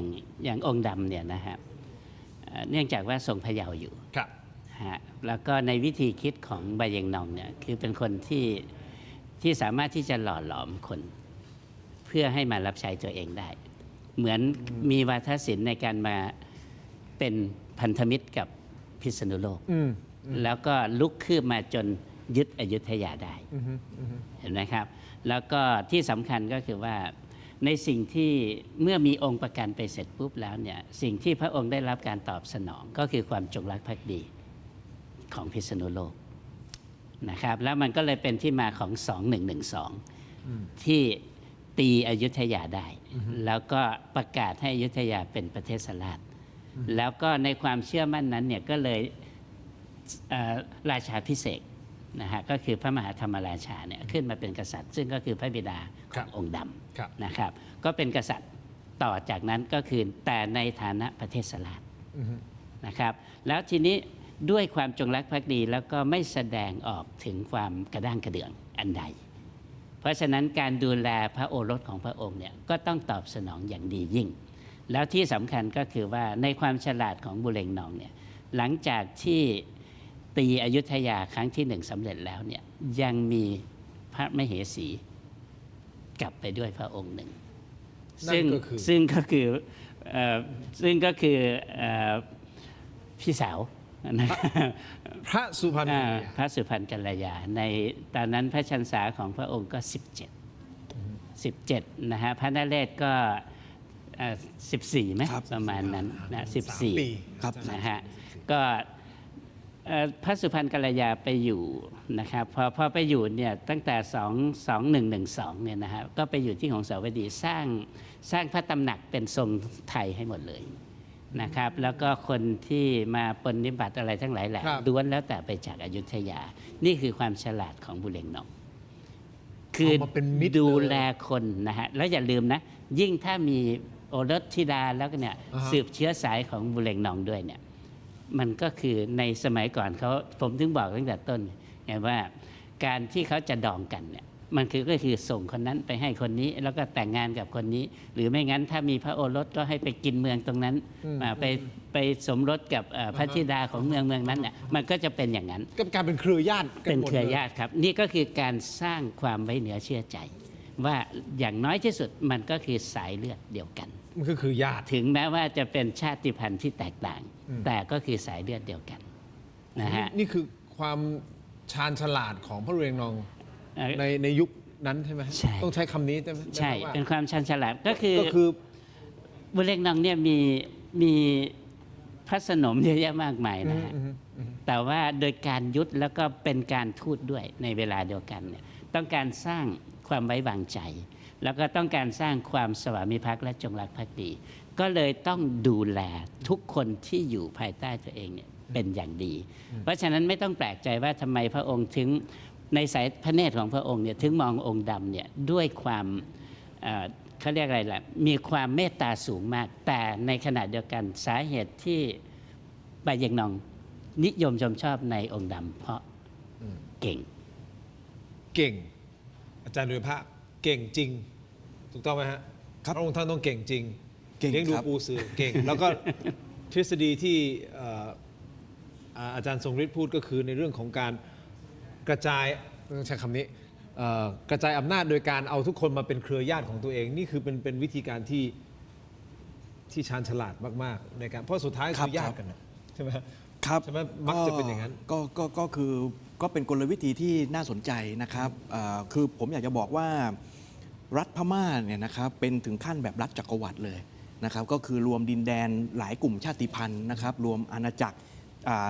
ย่างองค์ดำเนี่ยนะฮะเนื่องจากว่าทรงพระเยาว์อยู่ ครับ ฮะแล้วก็ในวิธีคิดของบาเยงนองเนี่ยคือเป็นคนที่สามารถที่จะหล่อหลอมคนเพื่อให้มารับใช้ตัวเองได้ เหมือนมีวาทศิลป์ในการมาเป็นพันธมิตรกับพิษณุโลก แล้วก็ลุกคืบมาจนยึดอยุธยาได้เห็นไหมครับ แล้วก็ที่สำคัญก็คือว่าในสิ่งที่เมื่อมีองค์ประกันไปเสร็จปุ๊บแล้วเนี่ยสิ่งที่พระองค์ได้รับการตอบสนองก็คือความจงรักภักดีของพิษณุโลกนะครับแล้วมันก็เลยเป็นที่มาของ 2112 ที่ตีอยุธยาได้ แล้วก็ประกาศให้อยุธยาเป็นประเทศสลาดแล้วก็ในความเชื่อมั่นนั้นเนี่ยก็เลยราชาภิเษกนะฮะก็คือพระมหาธรรมราชาเนี่ยขึ้นมาเป็นกษัตริย์ ซึ่งก็คือพระบิดาขององค์ด ครับ ำนะครับก็เป็นกษัตริย์ต่อจากนั้นก็คือแต่ในฐานะประเทศสลาดนะครับแล้วทีนี้ด้วยความจงรักภักดีแล้วก็ไม่แสดงออกถึงความกระด้างกระเดื่องอันใด เพราะฉะนั้นการดูแลพระโอรสของพระองค์เนี่ยก็ต้องตอบสนองอย่างดียิ่ง แล้วที่สำคัญก็คือว่าในความฉลาดของบูเรงนองเนี่ยหลังจากที่ ตีอยุธยาครั้งที่หนึ่งสำเร็จแล้วเนี่ยยังมีพระมเหสีกลับไปด้วยพระองค์หนึ่ง นั่นก็คือ ซึ่งก็คือพี่สาวนะ พระสุพรรณ พระสุพรรณกัลยาในตอนนั้นพระชันษาของพระองค์ก็ 17นะฮะพระนเรศก็14ไหม ครับ ประมาณนั้นนะ ปี 14 ครับ นะฮะก็พระสุพรรณกัลยาไปอยู่นะครับพอไปอยู่เนี่ยตั้งแต่2112เนี่ยนะฮะก็ไปอยู่ที่หงสาวดีสร้างพระตำหนักเป็นทรงไทยให้หมดเลยนะครับแล้วก็คนที่มาปฏิบัติอะไรทั้งหลายแหละ ครับ ล้วนแล้วแต่ไปจากอยุธยา นี่คือความฉลาดของบุเรงนองคือ เอามาเป็นมิตร ดู เลย แลคนนะฮะแล้วอย่าลืมนะยิ่งถ้ามีโอรสธิดาแล้วก็เนี่ย อ่าฮะ สืบเชื้อสายของบุเรงนองด้วยเนี่ยมันก็คือในสมัยก่อนเขาผมถึงบอกตั้งแต่ต้นไงว่าการที่เขาจะดองกันเนี่ยมันก็คือส่งคนนั้นไปให้คนนี้แล้วก็แต่งงานกับคนนี้ หรือไม่งั้นถ้ามีพระโอรสก็ให้ไปกินเมืองตรงนั้นไปสมรสกับพระธิดาของเมืองนั้นเนี่ยมันก็จะเป็นอย่างนั้น ก็กลายเป็นเครือญาติกั เป็น หมด เครือ ล ญาติครับ นี่ก็คือการสร้างความไว้เนื้อเชื่อใจ ว่าอย่างน้อยที่สุดมันก็คือสายเลือดเดียวกัน มันก็คือญาติ ถึงแม้ว่าจะเป็นชาติพันธุ์ที่แตกต่าง แต่ก็คือสายเลือดเดียวกันนะฮะ นี่คือความชาญฉลาดของพระเรืองนอง เอ่อ ในยุคนั้นใช่ไหมฮะ ใช่ ต้องใช้คำนี้ใช่ไหม ใช่ ว่า เป็นความชันฉลาดก็คือ ก็คือ บุเรงนองเนี่ยมีพระสนมเยอะแยะมากมายนะฮะ แต่ว่าโดยการยุทธแล้วก็เป็นการทูตด้วยในเวลาเดียวกันเนี่ยต้องการสร้างความไว้วางใจ แล้วก็ต้องการสร้างความสวามิภักดิ์และจงรักภักดี ก็เลยต้องดูแลทุกคนที่อยู่ภายใต้ตัวเองเนี่ยเป็นอย่างดี เพราะฉะนั้นไม่ต้องแปลกใจว่าทำไมพระองค์ถึงในสายพระเนตรของพระองค์เนี่ยถึงมององค์ดำเนี่ยด้วยความเขาเรียกอะไรล่ะมีความเมตตาสูงมาก แต่ในขณะเดียวกันสาเหตุที่บาเยงนองนิยมชมชอบในองค์ดำเพราะเก่ง เก่ง อาจารย์ดุลยภาพเก่งจริง ถูกต้องไหมฮะ ครับ พระองค์ท่านต้องเก่งจริง เก่ง เลี้ยงดู ครับ ปูเสือเก่ง แล้วก็ทฤษฎีที่อาจารย์ทรงฤทธิ์พูดก็คือในเรื่องของการกระจายต้องใช้คำนี้กระจายอำนาจโดยการเอาทุกคนมาเป็นเครือญาติของตัวเอง นี่คือเป็นวิธีการที่ชาญฉลาดมากๆในการเพราะสุดท้าย ครั คื บ อญาติกันนะใช่ไหมฮะ ครับ ใช่ไหมมักจะเป็นอย่างนั้น ก็คือก็เป็นกลวิธีที่น่าสนใจนะครับคือผมอยากจะบอกว่ารัฐพม่าเนี่ยนะครับเป็นถึงขั้นแบบรัฐจักรวรรดิเลยนะครับก็คือรวมดินแดนหลายกลุ่มชาติพันธุ์นะครับรวมอาณาจักร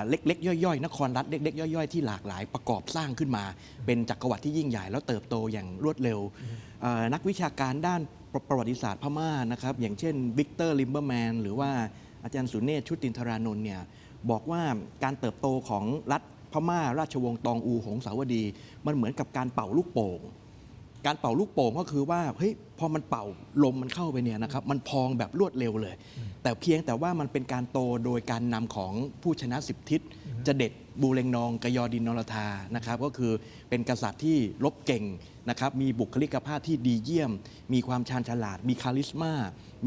เล็กๆ ย่อยๆ นครรัฐเล็กๆ ย่อยๆ ที่หลากหลายประกอบสร้างขึ้นมา เป็นจักรวรรดิที่ยิ่งใหญ่แล้วเติบโตอย่างรวดเร็วนักวิชาการด้านประวัติศาสตร์พม่านะครับอย่างเช่นวิกเตอร์ลิมเบอร์แมนหรือว่าอาจารย์สุเนศชุตินทรานนท์เนี่ยบอกว่าการเติบโตของรัฐพม่าราชวงศ์ตองอูหงสาวดี มันเหมือนกับการเป่าลูกโป่ง การเป่าลูกโป่งก็คือว่าเฮ้ยพอมันเป่าลมมันเข้าไปเนี่ยนะครับมันพองแบบรวดเร็วเลย แต่เพียงแต่ว่ามันเป็นการโตโดยการนำของผู้ชนะ10 ทิศจะเด็ดบูเรงนองกยอดินนรธานะครับก็คือเป็นกษัตริย์ที่รบเก่งนะครับมีบุคลิกภาพที่ดีเยี่ยม มีความชาญฉลาด มีคาลิสมา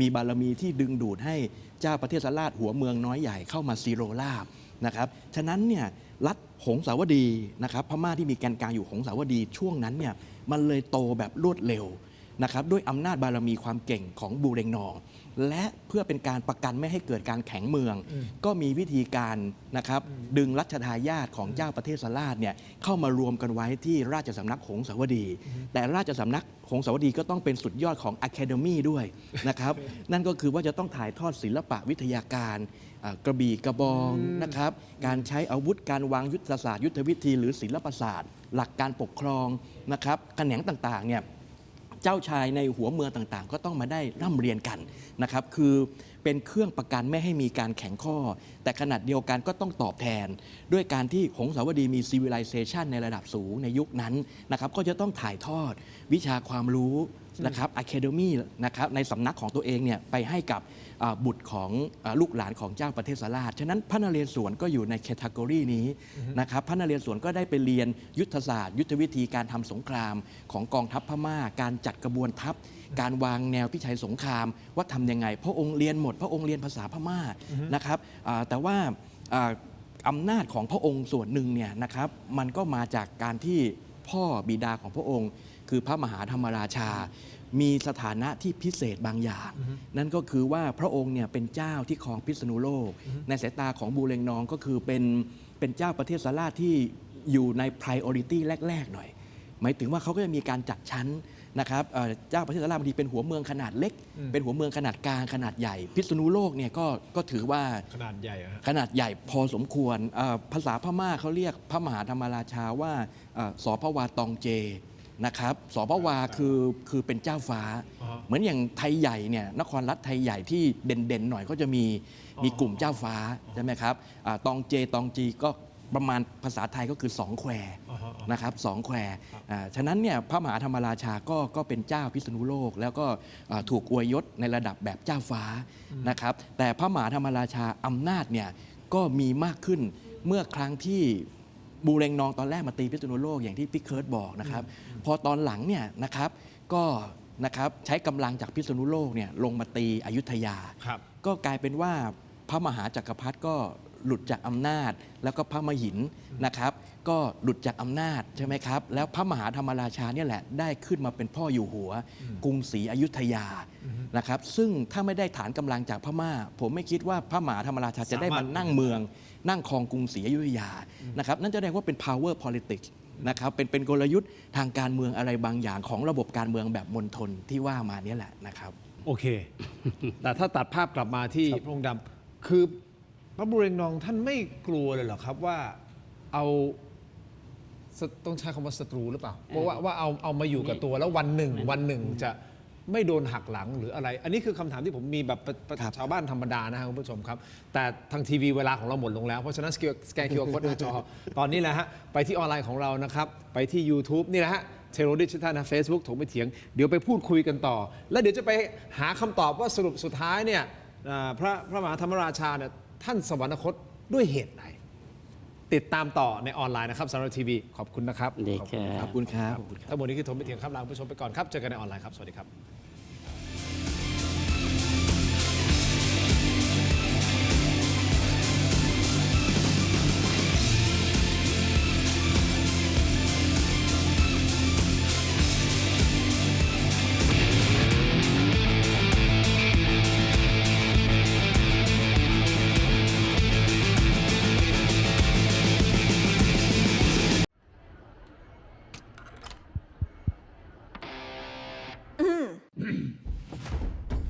มีบารมีที่ดึงดูดให้เจ้าประเทศราชหัวเมืองน้อยใหญ่เข้ามาซีโรลาบนะครับฉะนั้นเนี่ยรัฐหงสาวดีนะครับพม่าที่มีแกนกลางอยู่หงสาวดีช่วงนั้นเนี่ยมันเลยโตแบบรวดเร็วนะครับด้วยอำนาจบารมีความเก่งของบูเรงนอง และเพื่อเป็นการประกันไม่ให้เกิดการแข็งเมือง ก็มีวิธีการนะครับดึงรัชทายาทของเจ้าประเทศราชเนี่ยเข้ามารวมกันไว้ที่ราชสำนักหงสาวดี แต่ราชสำนักหงสาวดีก็ต้องเป็นสุดยอดของ Academy ด้วยนะครับ นั่นก็คือว่าจะต้องถ่ายทอดศิลปะวิทยาการกระบี่กระบองนะครับการใช้อาวุธการวางยุทธศาสตร์ยุทธวิธีหรือศิลปศาสตร์ หลักการปกครองนะครับแขนงต่างๆเนี่ยเจ้าชายในหัวเมืองต่างๆ ก็ต้องมาได้ร่ำเรียนกันนะครับคือเป็นเครื่องประกันไม่ให้มีการแข็งข้อ แต่ขนาดเดียวกันก็ต้องตอบแทน ด้วยการที่หงสาวดีมี civilization ในระดับสูงในยุคนั้นนะครับก็จะต้องถ่ายทอดวิชาความรู้นะครับ Academy นะครับในสำนักของตัวเองเนี่ยไปให้กับบุตรของลูกหลานของเจ้าประเทศราชฉะนั้นพระนเรศวรก็อยู่ในแคตตากรีนี้นะครับพระนเรศวรก็ได้ไปเรียนยุทธศาสตร์ยุทธวิธีการทำสงครามของกองทัพพม่าการจัดกระบวนทัพการวางแนวพิชัยสงครามว่าทำยังไงพระองค์เรียนหมดพระองค์เรียนภาษาพม่านะครับแต่ว่า อำนาจของพระองค์ส่วนหนึ่งเนี่ยนะครับมันก็มาจากการที่พ่อบิดาของพระองค์ คือพระมหาธรรมราชา มีสถานะที่พิเศษบางอย่าง นั่นก็คือว่าพระองค์เนี่ยเป็นเจ้าที่ครองพิษณุโลก ในสายตาของบูเรงนองก็คือเป็นเจ้าประเทศสาราที่อยู่ใน priority แรก ๆ หน่อย หมายถึงว่าเขาก็จะมีการจัดชั้นนะครับเจ้าประเทศสาราบางทีเป็นหัวเมืองขนาดเล็ก เป็นหัวเมืองขนาดกลางขนาดใหญ่ พิษณุโลกเนี่ยก็ถือว่า ขนาดใหญ่อะฮะ ขนาดใหญ่พอสมควรภาษาพม่าเขาเรียกพระมหาธรรมราชาว่าสพวาตองเจนะครับสพวาคือเป็นเจ้าฟ้า เหมือนอย่างไทยใหญ่เนี่ยนครรัฐไทยใหญ่ที่เด่นๆหน่อยก็จะมีกลุ่มเจ้าฟ้าใช่ไหมครับตองเจตองจีก็ประมาณภาษาไทยก็คือสองแควนะครับสองแควฉะนั้นเนี่ยพระมหาธรรมราชาก็เป็นเจ้าพิษณุโลก แล้วก็ถูกอวยยศในระดับแบบเจ้าฟ้านะครับแต่พระมหาธรรมราชาอำนาจเนี่ยก็มีมากขึ้นเมื่อครั้งที่บูเรงนองตอนแรกมาตีพิษณุโลกอย่างที่พี่เคิร์ตบอกนะครับพอตอนหลังเนี่ยนะครับก็นะครับใช้กำลังจากพิษณุโลกเนี่ยลงมาตีอยุธยาก็กลายเป็นว่าพระมหาจักรพรรดิก็หลุดจากอำนาจแล้วก็พระมหินนะครับก็หลุดจากอำนาจใช่ไหมครับแล้วพระมหาธรรมราชาเนี่ยแหละได้ขึ้นมาเป็นพ่ออยู่หัวกรุงศรีอยุธยานะครับซึ่งถ้าไม่ได้ฐานกำลังจากพม่าผมไม่คิดว่าพระมหาธรรมราชาจะได้มานั่งเมืองนั่งครองกรุงศรีอยุธยานะครับนั่นจะแสดงว่าเป็น power politics นะครับเป็นกลยุทธ์ทางการเมืองอะไรบางอย่างของระบบการเมืองแบบมณฑลที่ว่ามาเนี่ยแหละนะครับโอเค แต่ถ้าตัดภาพกลับมาที่พระองค์ดำคือพระบูเรงนองท่านไม่กลัวเลยเหรอครับว่าต้องใช้คำว่าศัตรูหรือเปล่าว่าเอามาอยู่กับตัวแล้ววันหนึ่งจะไม่โดนหักหลังหรืออะไร อันนี้คือคำถามที่ผมมีแบบชาวบ้านธรรมดานะครับคุณผู้ชมครับแต่ทางทีวีเวลาของเราหมดลงแล้วเพราะฉะนั้นสแกน QR Code หน้าจอตอนนี้แหละฮะไปที่ออนไลน์ของเรานะครับไปที่ YouTube นี่แหละฮะเทโรดิจิทัลนะ Facebook ถกไปเถียงเดี๋ยวไปพูดคุยกันต่อ แล้วเดี๋ยวจะไปหาคำตอบว่าสรุปสุดท้ายเนี่ยพระมหาธรรมราชาเนี่ยท่านสวรรคตด้วยเหตุไหนติดตามต่อในออนไลน์นะครับสำหรับทีวีขอบคุณนะครับขอบคุณครับทั้งหมดนี้คือถกไปเถียงครับลาคุณผู้ชมไปก่อนครับเจอกันในออนไลน์ครับสวัสดีครับ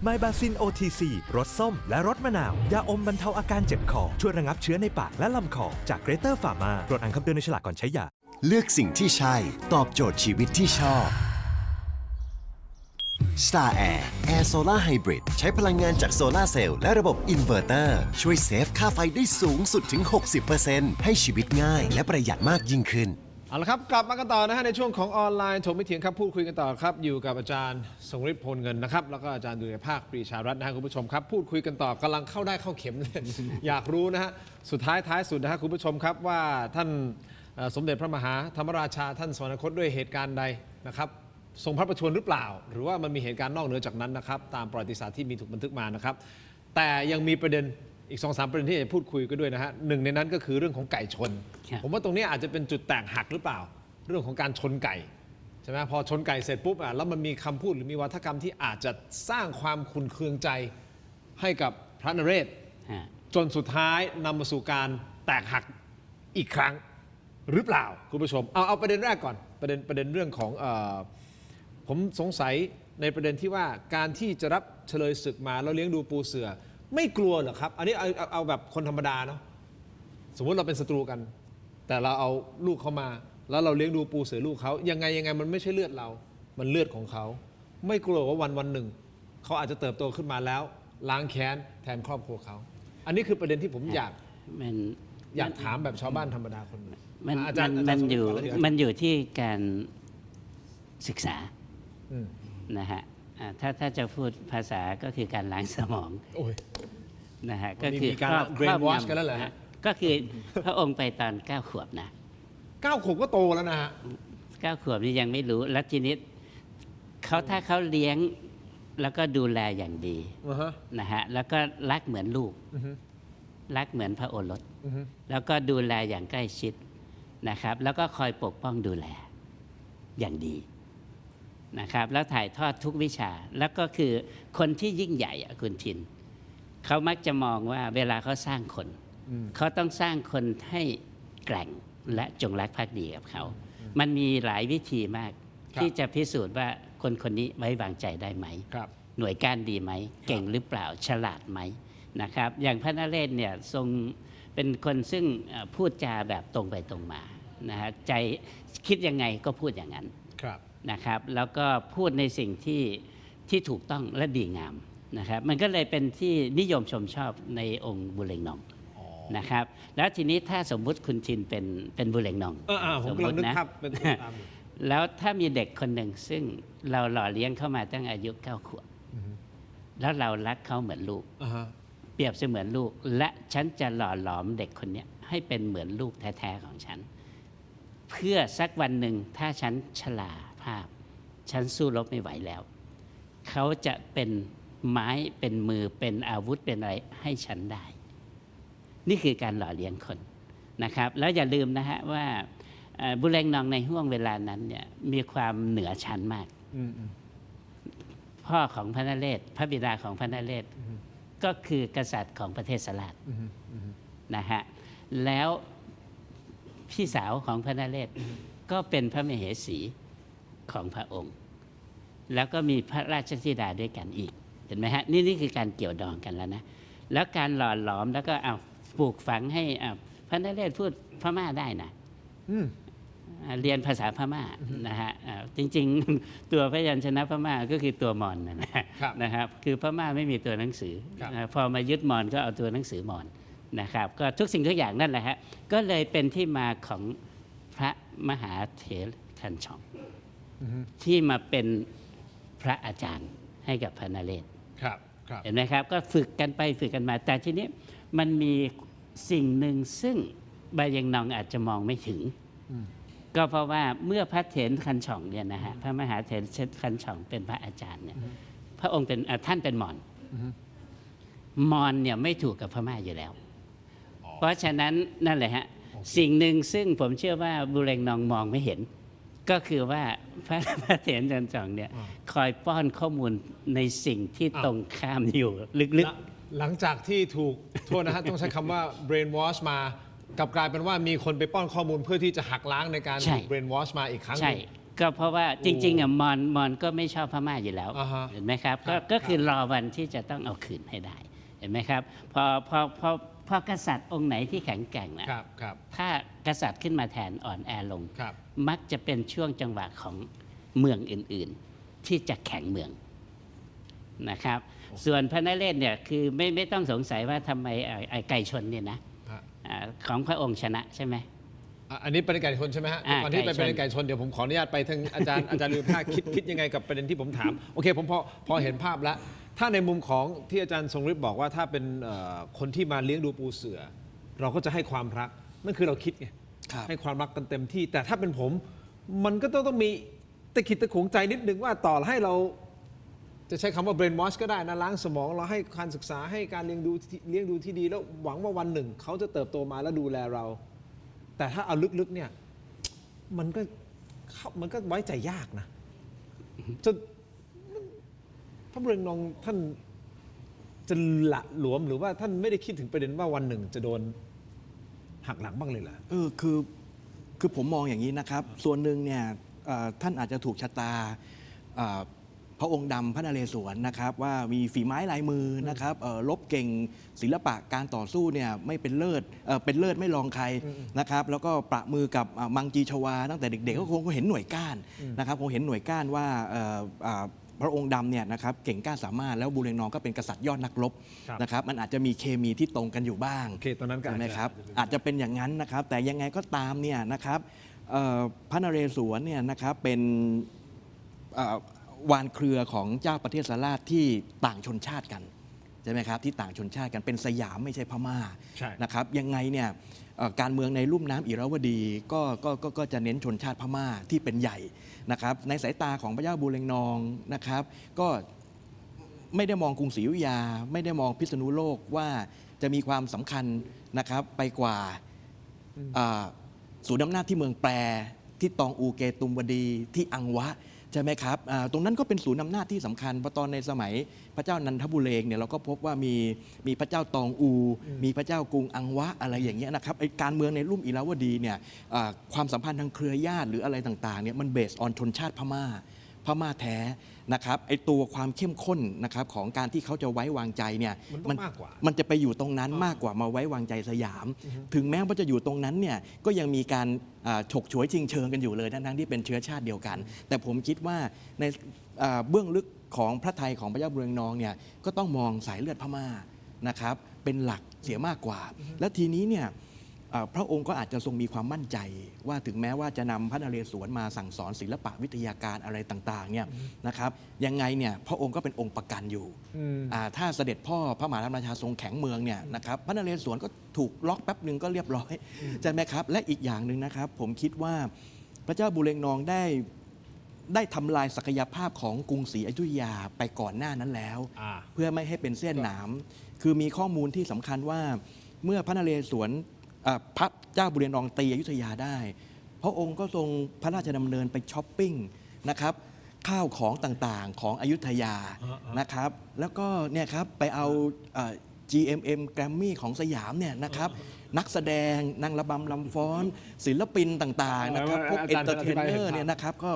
ไมบาซิน OTC รสส้มและรสมะนาว ยาอมบรรเทาอาการเจ็บคอ ช่วยระงับเชื้อในปากและลำคอ จากเกรเตอร์ฟาร์มาตรวจอ่านคำเตือนในฉลากก่อนใช้ยา เลือกสิ่งที่ใช่ ตอบโจทย์ชีวิตที่ชอบ Star Air Air Solar Hybrid ใช้พลังงานจากโซลาร์เซลล์และระบบอินเวอร์เตอร์ช่วยเซฟค่าไฟได้สูงสุดถึง 60% ให้ชีวิตง่ายและประหยัดมากยิ่งขึ้นเอาละครับกลับมากันต่อนะฮะในช่วงของออนไลน์ถกไม่เถียงครับพูดคุยกันต่อครับอยู่กับอาจารย์ทรงฤทธิ์โพลเงินนะครับแล้วก็อาจารย์ดุลยภาคปรีชารัตน์นะฮะคุณผู้ชมครับพูดคุยกันต่อกำลังเข้าได้เข้าเข็มเลย อยากรู้นะฮะสุดท้ายสุดนะฮะคุณผู้ชมครับว่าท่านสมเด็จพระมหาธรรมราชาท่านสวรรคตด้วยเหตุการณ์ใดนะครับทรงพระประชวรหรือเปล่าหรือว่ามันมีเหตุการณ์นอกเหนือจากนั้นนะครับตามประวัติศาสตร์ที่มีถูกบันทึกมานะครับแต่ยังมีประเด็นอีก 2-3 ประเด็นที่จะพูดคุยกันด้วยนะฮะหนึ่งในนั้นก็คือเรื่องของไก่ชนผมว่าตรงนี้อาจจะเป็นจุดแตกหักหรือเปล่าเรื่องของการชนไก่ใช่ไหมพอชนไก่เสร็จปุ๊บแล้วมันมีคำพูดหรือมีวาทกรรมที่อาจจะสร้างความขุ่นเคืองใจให้กับพระนเรศจนสุดท้ายนำมาสู่การแตกหักอีกครั้งหรือเปล่าคุณผู้ชมเอาประเด็นแรกก่อนประเด็นเรื่องของผมสงสัยในประเด็นที่ว่าการที่จะรับเฉลยศึกมาแล้วเลี้ยงดูปูเสือไม่กลัวเหรอครับอันนี้เอาแบบคนธรรมดาเนาะสมมติเราเป็นศัตรูกันแต่เราเอาลูกเขามาแล้วเราเลี้ยงดูปูเสือลูกเขายังไงมันไม่ใช่เลือดเรามันเลือดของเขาไม่กลัวว่าวันหนึ่งเขาอาจจะเติบโตขึ้นมาแล้วล้างแค้นแทนครอบครัวเขาอันนี้คือประเด็นที่ผมอยากถามแบบชาวบ้านธรรมดาคนนึงมันอยู่ที่การศึกษานะฮะถ้าจะพูดภาษาก็คือการล้างสมองนะฮะก็คือการเบรนวอชกันแล้วเหรอฮะก็คือพระองค์ไปตอน9 ขวบนะ9 ขวบก็โตแล้วนะฮะ9 ขวบนี่ยังไม่รู้แล้วทีนี้ถ้าเขาเลี้ยงแล้วก็ดูแลอย่างดีนะฮะแล้วก็รักเหมือนลูก รักเหมือนพระโอรสแล้วก็ดูแลอย่างใกล้ชิดนะครับแล้วก็คอยปกป้องดูแลอย่างดีนะครับแล้วถ่ายทอดทุกวิชาแล้วก็คือคนที่ยิ่งใหญ่คุณทินเขามักจะมองว่าเวลาเขาสร้างคนเขาต้องสร้างคนให้แกร่งและจงรักภักดีกับเขามันมีหลายวิธีมากที่จะพิสูจน์ว่าคนคนนี้ไว้วางใจได้ไหมหน่วยก้านดีไหมเก่งหรือเปล่าฉลาดไหมนะครับอย่างพระนเรศเนี่ยทรงเป็นคนซึ่งพูดจาแบบตรงไปตรงมานะฮะใจคิดยังไงก็พูดอย่างนั้นนะครับแล้วก็พูดในสิ่งที่ถูกต้องและดีงามนะครับมันก็เลยเป็นที่นิยมชมชอบในองค์บุเรงนองนะครับแล้วทีนี้ถ้าสมมุติคุณทินเป็นบุเรงนองผมกำลังนึกภาพเป็นตาม แล้วถ้ามีเด็กคนหนึ่งซึ่งเราหล่อเลี้ยงเข้ามาตั้งอายุ9 ขวบแล้วเรารักเขาเหมือนลูกเปรียบเสมือนลูกและฉันจะหล่อหลอมเด็กคนนี้ให้เป็นเหมือนลูกแท้ๆของฉันเพื่อสักวันหนึ่งถ้าฉันชราภาพฉันสู้รบไม่ไหวแล้วเขาจะเป็นไม้เป็นมือเป็นอาวุธเป็นอะไรให้ฉันได้นี่คือการหล่อเลี้ยงคนนะครับแล้วอย่าลืมนะฮะว่าบุเรงนองในห่วงเวลานั้นเนี่ยมีความเหนือชั้นมากพ่อของพระนเรศพระบิดาของพระนเรศก็คือกษัตริย์ของประเทศสลาดนะฮะแล้วพี่สาวของพระนเรศก็เป็นพระมเหสีของพระองค์แล้วก็มีพระราชธิดาด้วยกันอีกเห็นไหมฮะนี่คือการเกี่ยวดองกันแล้วนะแล้วการหล่อหลอมแล้วก็ปลูกฝังให้พระนเรศพูดพม่าได้นะเรียนภาษาพม่านะฮะจริงๆตัวพยัญชนะพม่าก็คือตัวมอญนะครับคือพม่าไม่มีตัวหนังสือพอมายึดมอญก็เอาตัวหนังสือมอญนะครับก็ทุกสิ่งทุกอย่างนั่นแหละฮะก็เลยเป็นที่มาของพระมหาเถรคันช่องที่มาเป็นพระอาจารย์ให้กับพระนเรศเห็นไหมครับก็ฝึกกันไปฝึกกันมาแต่ทีนี้มันมีสิ่งหนึ่งซึ่งบายังนองอาจจะมองไม่ถึงก็เพราะว่าเมื่อพระเถรคันช่องเนี่ยนะฮะพระมหาเถรคันช่องเป็นพระอาจารย์เนี่ยพระองค์เป็นท่านเป็นมอญมอญเนี่ยไม่ถูกกับพม่าอยู่แล้วเพราะฉะนั้นนั่นแหละฮะสิ่งหนึ่งซึ่งผมเชื่อว่าบุเรงนองมองไม่เห็นก็คือว่าพระเถรคันช่องเนี่ยคอยป้อนข้อมูลในสิ่งที่ตรงข้ามอยู่ลึกๆหลังจากที่ถูกโทษนะฮะต้องใช้คำว่า brain wash มากลับกลายเป็นว่ามีคนไปป้อนข้อมูลเพื่อที่จะหักล้างในการถูก brain wash มาอีกครั้งใช่ก็เพราะว่าจริงๆมอนก็ไม่ชอบพม่าอยู่แล้วเห็นไหมครับก็คือรอวันที่จะต้องเอาคืนให้ได้เห็นไหมครับพอกษัตริย์องค์ไหนที่แข็งแกร่งนะถ้ากษัตริย์ขึ้นมาแทนอ่อนแอลงมักจะเป็นช่วงจังหวะของเมืองอื่นๆที่จะแข็งเมืองนะครับส่วนพระนเรศเนี่ยคือไม่ต้องสงสัยว่าทำไมไก่ชนเนี่ยนะของพระองค์ชนะใช่ไหมอันนี้เป็นไก่ชนใช่ไหมฮะก่อนที่ไปเป็นไก่ชนเดี๋ยวผมขออนุญาตไปทางอาจารย์ลือภาคคิดยังไงกับประเด็นที่ผมถามโอเคผมพอเห็นภาพแล้วถ้าในมุมของที่อาจารย์ทรงฤทธิ์บอกว่าถ้าเป็นคนที่มาเลี้ยงดูปูเสือเราก็จะให้ความรักนั่นคือเราคิดไงให้ความรักกันเต็มที่แต่ถ้าเป็นผมมันก็ต้องมีตะขิดตะขวงใจนิดนึงว่าต่อให้เราจะใช้คำว่า brain wash ก็ได้นะล้างสมองเราให้การศึกษาให้การเลี้ยงดูที่ดีแล้วหวังว่าวันหนึ่งเขาจะเติบโตมาแล้วดูแลเราแต่ถ้าเอาลึกๆเนี่ยมันก็ไว้ใจยากนะจนพระบุเรงนองท่านจะละหลวมหรือว่าท่านไม่ได้คิดถึงประเด็นว่าวันหนึ่งจะโดนหักหลังบ้างเลยเหรอคือผมมองอย่างนี้นะครับส่วนหนึ่งเนี่ยท่านอาจจะถูกชะตาพระองค์ดำพระนเรศวรนะครับว่ามีฝีไม้ลายมือนะครับลบเก่งศิลปะการต่อสู้เนี่ยไม่เป็นเลิศเป็นเลิศไม่รองใครนะครับแล้วก็ประมือกับมังจีชวาตั้งแต่เด็กๆก็คงเห็นหน่วยก้านนะครับคงเห็นหน่วยก้านว่าพระองค์ดำเนี่ยนะครับเก่งกล้าสามารถแล้วบุเรงนองก็เป็นกษัตริย์ยอดนักรบนะครับมันอาจจะมีเคมีที่ตรงกันอยู่บ้างตอนนั้นก็นะครับอาจจะเป็นอย่างนั้นนะครับแต่ยังไงก็ตามเนี่ยนะครับพระนเรศวรเนี่ยนะครับเป็นวานเครือของเจ้าประเทศสลาดที่ต่างชนชาติกันใช่ไหมครับที่ต่างชนชาติกันเป็นสยามไม่ใช่พม่านะครับยังไงเนี่ยการเมืองในลุ่มน้ำอิระวดีก็จะเน้นชนชาติพม่าที่เป็นใหญ่นะครับในสายตาของพระเจ้าบุเรงนองนะครับก็ไม่ได้มองกรุงศรีอยุธยาไม่ได้มองพิษณุโลกว่า จะมีความสำคัญนะครับไปกว่าศูนย์อำนาจที่เมืองแปรที่ตองอูเกตุมวดีที่อังวะใช่ไหมครับตรงนั้นก็เป็นศูนย์อำนาจที่สำคัญเพราะตอนในสมัยพระเจ้านันทบุเรงเนี่ยเราก็พบว่ามีพระเจ้าตองอู มีพระเจ้ากรุงอังวะอะไรอย่างเงี้ยนะครับไอ้การเมืองในรุ่มอิราวดีเนี่ยความสัมพันธ์ทางเครือญาติหรืออะไรต่างๆเนี่ยมันเบสออนชนชาติพม่าแท้นะครับไอตัวความเข้มข้นนะครับของการที่เขาจะไว้วางใจเนี่ย มันต้องมากกว่า มันจะไปอยู่ตรงนั้นมากกว่ามาไว้วางใจสยาม ถึงแม้ว่าจะอยู่ตรงนั้นเนี่ยก็ยังมีการฉกฉวยชิงเชิงกันอยู่เลยทั้งที่เป็นเชื้อชาติเดียวกัน แต่ผมคิดว่าในเบื้องลึกของพระทัยของพระเจ้าบุเรงนองเนี่ยก็ต้องมองสายเลือดพม่านะครับเป็นหลักเสียมากกว่า และทีนี้เนี่ยพระองค์ก็อาจจะทรงมีความมั่นใจว่าถึงแม้ว่าจะนำพระนเรศวรมาสั่งสอนศิลปะวิทยาการอะไรต่างๆเนี่ยนะครับยังไงเนี่ยพระองค์ก็เป็นองค์ประกันอยู่ถ้าเสด็จพ่อพระมหาธรรมราชาทรงแข็งเมืองเนี่ยนะครับพระนเรศวรก็ถูกล็อกแป๊บหนึ่งก็เรียบร้อยใช่ไหมครับและอีกอย่างหนึ่งนะครับผมคิดว่าพระเจ้าบุเรงนองได้ทำลายศักยภาพของกรุงศรีอยุธยาไปก่อนหน้านั้นแล้วเพื่อไม่ให้เป็นเส้นหนามคือมีข้อมูลที่สำคัญว่าเมื่อพระนเรศวรพระเจ้าบุเรงนองตีอยุธยาได้พระองค์ก็ทรงพระราชดำเนินไปช้อปปิ้งนะครับข้าวของต่างๆของอยุธยานะครับแล้วก็เนี่ยครับไปเอาGMM แกรมมี่ของสยามเนี่ยนะครับนักแสดงนางระบำลำฟ้อนศิลปินต่างๆนะครับพวกเอนเตอร์เทนเนอร์เนี่ยนะครับก็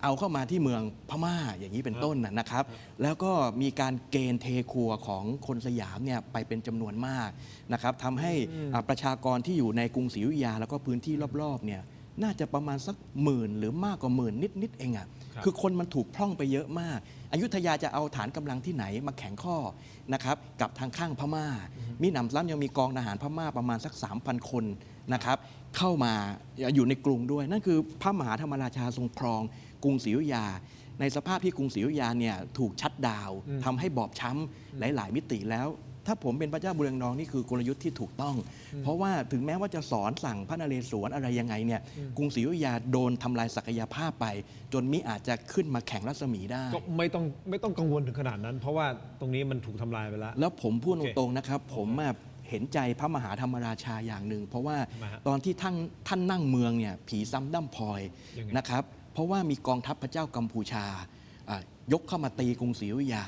เอาเข้ามาที่เมืองพม่าอย่างนี้เป็นต้นนะครับแล้วก็มีการเกณฑ์เทครัวของคนสยามเนี่ยไปเป็นจำนวนมากนะครับทำให้ประชากรที่อยู่ในกรุงศรีอยุธยาแล้วก็พื้นที่รอบๆเนี่ยน่าจะประมาณสัก10,000หรือมากกว่า10,000นิดๆเองอ่ะคือคนมันถูกพร่องไปเยอะมากอยุธยาจะเอาฐานกำลังที่ไหนมาแข่งข้อนะครับกับทางข้างพม่ามีหนำซ้ำยังมีกองทหารพม่าประมาณสัก 3,000 คนนะครับเข้ามาอยู่ในกรุงด้วยนั่นคือพระมหาธรรมราชาทรงครองกรุงศรีอยุธยาในสภาพที่กรุงศรีอยุธยาเนี่ยถูกชัดดาวน์ทำให้บอบช้ำหลายๆมิติแล้วถ้าผมเป็นพระเจ้าบุเรงนองนี่คือกลยุทธ์ที่ถูกต้อง เพราะว่าถึงแม้ว่าจะสอนสั่งพระนเรศวรอะไรยังไงเนี่ยกรุงศรีอยุธยาโดนทำลายศักยภาพไปจนมิอาจจะขึ้นมาแข่งรัศมีได้ก็ไม่ต้องกังวลถึงขนาดนั้น เพราะว่าตรงนี้มันถูกทำลายไปแล้วแล้วผมพูดตรงๆนะครับผมเห็นใจพระมหาธรรมราชาอย่างหนึ่งเพราะว่าตอนที่ท่านนั่งเมืองเนี่ยผีซ้ำด้ำพลอยนะครับเพราะว่ามีกองทัพพระเจ้ากัมพูชายกเข้ามาตีกรุงศรีอยุธยา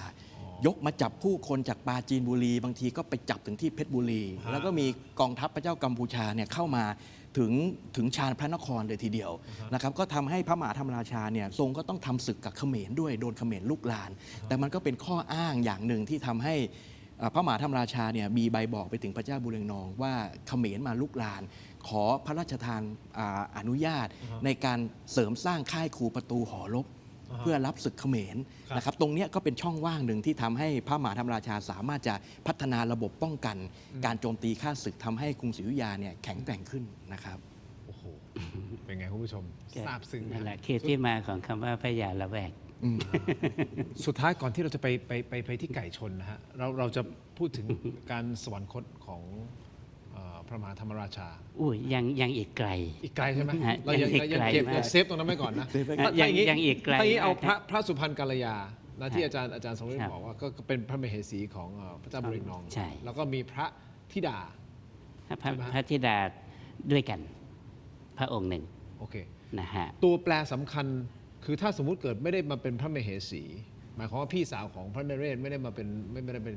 ยกมาจับผู้คนจากปราจีนบุรีบางทีก็ไปจับถึงที่เพชรบุรีแล้วก็มีกองทัพพระเจ้ากัมพูชาเนี่ยเข้ามาถึงชานพระนครเลยทีเดียวนะครับก็ทำให้พระมหาธรรมราชาเนี่ยทรงก็ต้องทำศึกกับเขมรด้วยโดนเขมรลุกลานแต่มันก็เป็นข้ออ้างอย่างหนึ่งที่ทำให้พระมหาธรรมราชาเนี่ยมีใบบอกไปถึงพระเจ้าบุเรงนองว่าเขมรมาลุกลานขอพระราชทานอนุญาตในการเสริมสร้างค่ายคูประตูหอรบเพื่อรับศึกเขมรนะครับตรงนี้ก็เป็นช่องว่างหนึ่งที่ทำให้พระมหาธรรมราชาสามารถจะพัฒนาระบบป้องกันการโจมตีข้าศึกทำให้กรุงศรีอยุธยาเนี่ยแข็งแกร่งขึ้นนะครับโอ้โหเป็นไงคุณผู้ชมทราบซึ้งนั่นแหละคือที่มาของคำว่าพระยาละแวกสุดท้ายก่อนที่เราจะไปที่ไก่ชนนะฮะเราจะพูดถึงการสวรรคตของพระมหาธรรมราชายังอีกไกลใช่ไหมเรายังเก็บเซฟตรงนั้นไว้ก่อนนะยังอีกไกลถ้าอย่างนี้เอาพระสุพรรณกัลยานะที่อาจารย์ทรงฤทธิ์บอกว่าก็เป็นพระมเหสีของพระเจ้าบุเรงนองแล้วก็มีพระธิดาพระธิดาด้วยกันพระองค์หนึ่งโอเคนะฮะตัวแปรสำคัญคือถ้าสมมุติเกิดไม่ได้มาเป็นพระมเหสีหมายความว่าพี่สาวของพระนเรศไม่ได้มาเป็นไม่ได้เป็น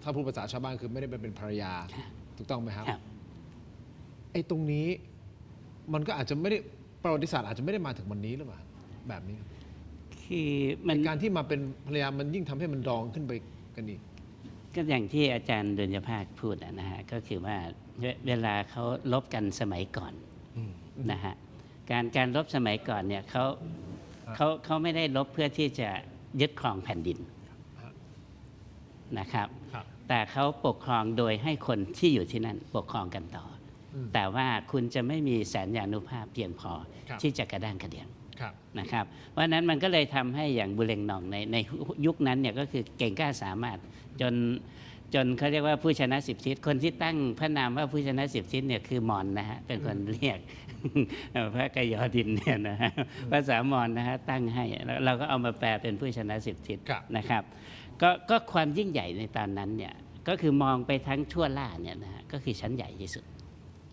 ถ้าพูดภาษาชาวบ้านคือไม่ได้เป็นภรรยาถูกต้องไหมครับไอ้ตรงนี้มันก็อาจจะไม่ได้ประวัติศาสตร์อาจจะไม่ได้มาถึงวันนี้หรือเปล่าแบบนี้คือการที่มาเป็นภรรยามันยิ่งทำให้มันดองขึ้นไปกันอีกก็อย่างที่อาจารย์เดือนยภาคพูดนะฮะก็คือว่าเวลาเขาลบกันสมัยก่อนนะฮะการลบสมัยก่อนเนี่ยเขาไม่ได้ลบเพื่อที่จะยึดครองแผ่นดินนะครับแต่เขาปกครองโดยให้คนที่อยู่ที่นั่นปกครองกันต่อแต่ว่าคุณจะไม่มีสัญญานุภาพเพียงพอที่จะกระด้างกระเดี่ยงนะครับเพราะนั้นมันก็เลยทำให้อย่างบุเรงนองในยุคนั้นเนี่ยก็คือเก่งกล้าสามารถจนเขาเรียกว่าผู้ชนะ10 ทิศคนที่ตั้งพระนามว่าผู้ชนะ10 ทิศเนี่ยคือมอญนะฮะเป็นคนเรียกพระกยอดินเนี่ยนะฮะภาษามอญนะฮะตั้งให้เราก็เอามาแปลเป็นผู้ชนะ10 ทิศนะครับก็ความยิ่งใหญ่ในตอนนั้นเนี่ย ก็คือมองไปทั้งทั่วล่าเนี่ยนะฮะก็คือชั้นใหญ่ที่สุด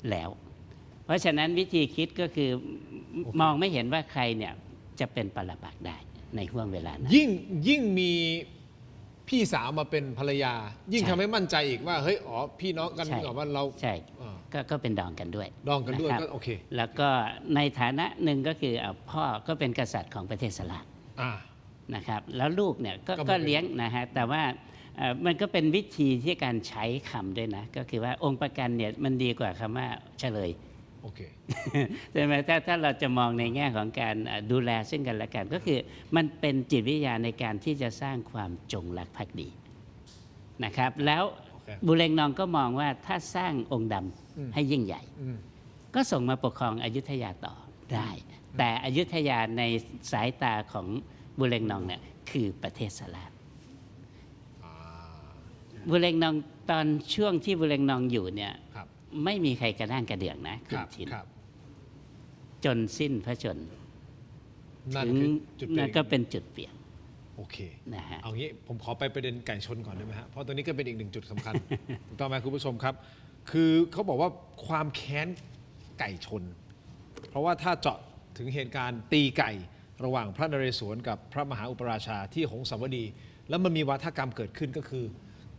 แล้ว เพราะฉะนั้นวิธีคิดก็คือมองไม่เห็นว่าใครเนี่ยจะเป็นปรปักษ์ได้ในห่วงเวลานั้น ยิ่งมีพี่สาวมาเป็นภรรยา ยิ่ง ใช่ ทำให้มั่นใจอีกว่าเฮ้ยอ๋อพี่น้องกัน ใช่ หรอว่าเรา ใช่ อ่า ก็เป็นดองกันด้วย ดองกันด้วย ะครับ ก็โอเค แล้วก็ในฐานะหนึ่งก็คือพ่อก็เป็นกษัตริย์ของประเทศสลาด อ่า นะครับแล้วลูกเนี่ย ก็ ก็เลี้ยงนะฮะแต่ว่ามันก็เป็นวิธีที่การใช้คำด้วยนะก็คือว่าองค์ประกันเนี่ยมันดีกว่าคำว่าเฉลย โอเค ใช่ไหมถ้าเราจะมองในแง่ของการดูแลซึ่งกันและกัน ก็คือมันเป็นจิตวิทยาในการที่จะสร้างความจงรักภักดีนะครับแล้ว โอเค บุเรงนองก็มองว่าถ้าสร้างองค์ด อืม ำให้ยิ่งใหญ่ อืม ก็ส่งมาปกครองอยุธยาต่อได้ แต่อยุธยาในสายตาของบุเรงนองเนี่ยคือประเทศสลาด อ่า บุเรงนองตอนช่วงที่บุเรงนองอยู่เนี่ย ครับ ไม่มีใครกระด้างกระเดื่องนะ ค คุณ รับ ชิน ครับ จนสิ้นพระชน นั่น ถึง คือจุดเปลี่ นั่ ย น น ก็เป็นจุดเปลี่ยน โอเค นะฮะ เอางี้ผมขอไปประเด็นไก่ชนก่อนได้ไหมฮะ เพราะตัวนี้ก็เป็นอีกหนึ่งจุดสำคัญ ถูกต้องไหมคุณผู้ชมครับ คือเขาบอกว่าความแค้นไก่ชน เพราะว่าถ้าเจาะถึงเหตุการณ์ตีไก่ระหว่างพระนเรศวรกับพระมหาอุปราชาที่หงสาวดี แล้วมันมีวาทกรรมเกิดขึ้นก็คือ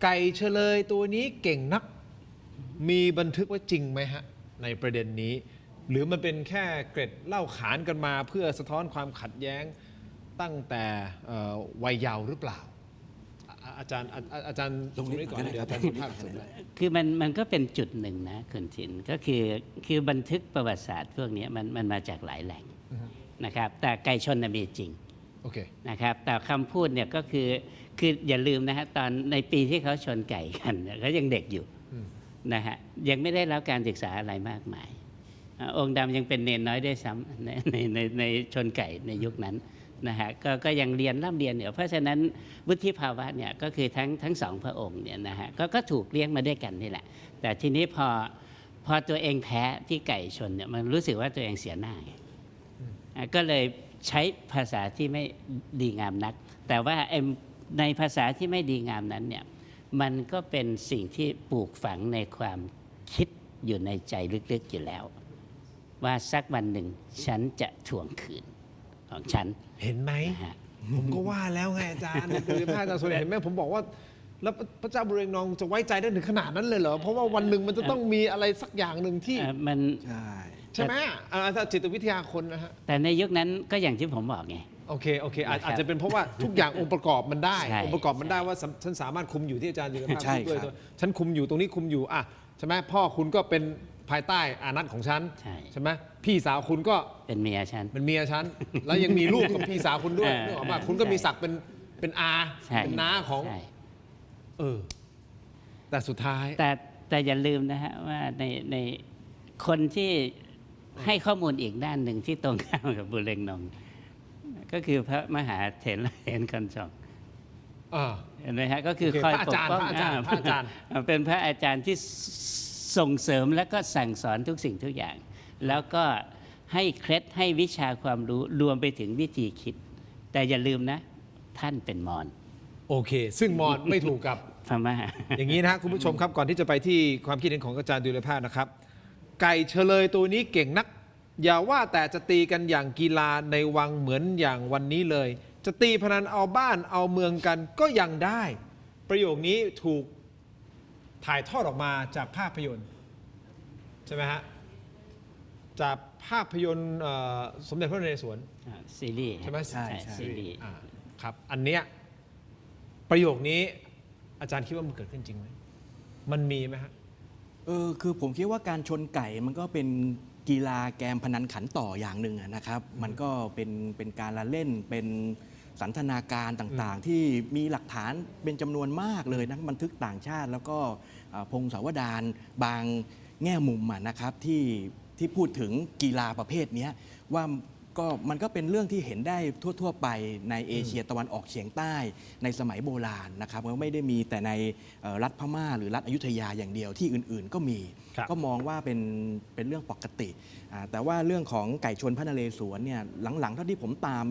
ไก่เฉลยตัวนี้เก่งนัก มีบันทึกไว้จริงไหมฮะในประเด็นนี้ หรือมันเป็นแค่เกร็ดเล่าขานกันมาเพื่อสะท้อนความขัดแย้งตั้งแต่วัยเยาว์หรือเปล่าอาจารย์ ตรงนี้ ก่อน ก็ได้ เดี๋ยวอาจารย์สุภาพเสริมได้ คือมันก็เป็นจุดหนึ่งนะคุณชินก็คือบันทึกประวัติศาสตร์พวกนี้มันมาจากหลายแหล่งนะครับแต่ไก่ชนน่ะมีจริง โอเค นะครับแต่คำพูดเนี่ยก็คืออย่าลืมนะฮะตอนในปีที่เขาชนไก่กันเนี่ยเขายังเด็กอยู่ อืม นะฮะยังไม่ได้รับการศึกษาอะไรมากมายองค์ดำยังเป็นเนนน้อยด้วยซ้ำในชนไก่ในยุคนั้นนะฮะก็ยังเรียนร่ำเรียนอยู่เพราะฉะนั้นวุฒิภาวะเนี่ยก็คือทั้งสองพระองค์เนี่ยนะฮะก็ถูกเลี้ยงมาด้วยกันนี่แหละแต่ทีนี้พอตัวเองแพ้ที่ไก่ชนเนี่ยมันรู้สึกว่าตัวเองเสียหน้าไงก็เลยใช้ภาษาที่ไม่ดีงามนัก แต่ว่าในภาษาที่ไม่ดีงามนั้นเนี่ยมันก็เป็นสิ่งที่ปลูกฝังในความคิดอยู่ในใจลึกๆอยู่แล้ว ว่าสักวันหนึ่งฉันจะทวงคืนของฉัน เห็นไหม นะฮะ ผมก็ว่าแล้วไงอาจารย์คือพระอาจารย์สุเดชเห็นไหมผมบอกว่า แล้วพระเจ้าบุเรงนองจะไว้ใจได้ถึงขนาดนั้นเลยเหรอ เพราะว่าวันหนึ่งมันจะต้องมีอะไรสักอย่างหนึ่งที่ มัน ใช่ ใช่ไหมถ้าจิตวิทยาคนนะฮะ แต่ในยุคนั้นก็อย่างที่ผมบอกไง โอเคอาจจะเป็นเพราะว่าทุกอย่างองค์ประกอบมันได้ ใช่ องค์ประกอบมันได้ว่าฉันสามารถคุมอยู่ที่อาจารย์อยู่ภาพ ใช่ พูดด้วย ครับ ฉันคุมอยู่ตรงนี้คุมอยู่ใช่ไหมพ่อคุณก็เป็นภายใต้อานัตของฉัน ใช่ ไหมพี่สาวคุณก็ เป็นเมียฉัน เป็นเมียฉัน แล้วยังมีลูกกับพี่สาวคุณด้วยนึกออกป่ะคุณก็มีศักดิ์เป็นอา ใช่ เป็นน้าของ ใช่ แต่สุดท้าย แต่อย่าลืมนะฮะว่าในคนที่ให้ข้อมูลอีกด้านหนึ่งที่ตรงข้ามกับบุเรงนองก็คือพระมหาเถรเถรคันจอง เห็นไหมฮะก็คือ โอเค คอย พระ ป อาก จารย์ ป้อง พระอาจารย์ เป็นพระอาจารย์ที่ส่งเสริมและก็สั่งสอนทุกสิ่งทุกอย่าง แล้วก็ให้เคล็ดให้วิชาความรู้รวมไปถึงวิธีคิด แต่อย่าลืมนะ ท่านเป็นมอญ โอเค ซึ่งมอญไม่ถูกกับ พม่า อย่างนี้นะคุณผู้ชมครับก่อนที่จะไปที่ความคิดเห็นของอาจารย์ดุลยภาสนะครับ ไก่เฉลยตัวนี้เก่งนัก อย่าว่าแต่จะตีกันอย่างกีฬาในวังเหมือนอย่างวันนี้เลย จะตีพนันเอาบ้านเอาเมืองกันก็ยังได้ ประโยคนี้ถูกถ่ายทอดออกมาจากภาพยนตร์ใช่ไหมฮะจากภาพยนตร์สมเด็จพระนเรศวร ซีรีส์ ใช่ไหม ใช่ ซีรีส์ ครับอันเนี้ยประโยคนี้อาจารย์คิดว่ามันเกิดขึ้นจริงไหมมันมีไหมฮะ คือผมคิดว่าการชนไก่มันก็เป็นกีฬาแกมพนันขันต่ออย่างหนึ่งอะนะครับ มันก็เป็นการละเล่นเป็นสันทนาการต่างๆ ที่มีหลักฐานเป็นจำนวนมากเลยนะบันทึกต่างชาติ แล้วก็พงศาวดารบางแง่มุมอะนะครับที่พูดถึงกีฬาประเภทเนี้ยว่ามันก็เป็นเรื่องที่เห็นได้ทั่วๆไปในเอเชียตะวันออกเฉียงใต้ในสมัยโบราณนะครับก็ไม่ได้มีแต่ในรัฐพม่าหรือรัฐอยุธยาอย่างเดียวที่อื่นๆก็มี ครับ ก็มองว่าเป็นเรื่องปกติแต่ว่าเรื่องของไก่ชนพระนเรศวรเนี่ยหลังๆเท่าที่ผมตาม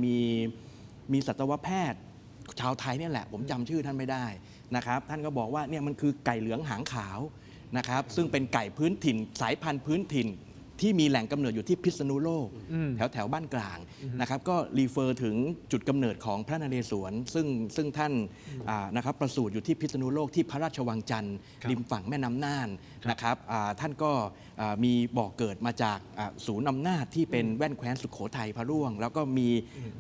มีสัตวแพทย์ชาวไทยเนี่ยแหละผมจำชื่อท่านไม่ได้ นะครับท่านก็บอกว่าเนี่ยมันคือไก่เหลืองหางขาวนะครับซึ่งเป็นไก่พื้นถิ่นสายพันธุ์พื้นถิ่นที่มีแหล่งกำเนิดอยู่ที่พิษณุโลกแถวบ้านกลางนะครับก็รีเฟอร์ถึงจุดกำเนิดของพระนเรศวรซึ่งท่านนะครับประสูติอยู่ที่พิษณุโลกที่พระราชวังจันทร์ริมฝั่งแม่น้ำน่านนะครับท่านก็มีบ่อกเกิดมาจากศูนย์อำนาจที่เป็นแว่นแคว้นสุโขทัยพระร่วงแล้วก็มี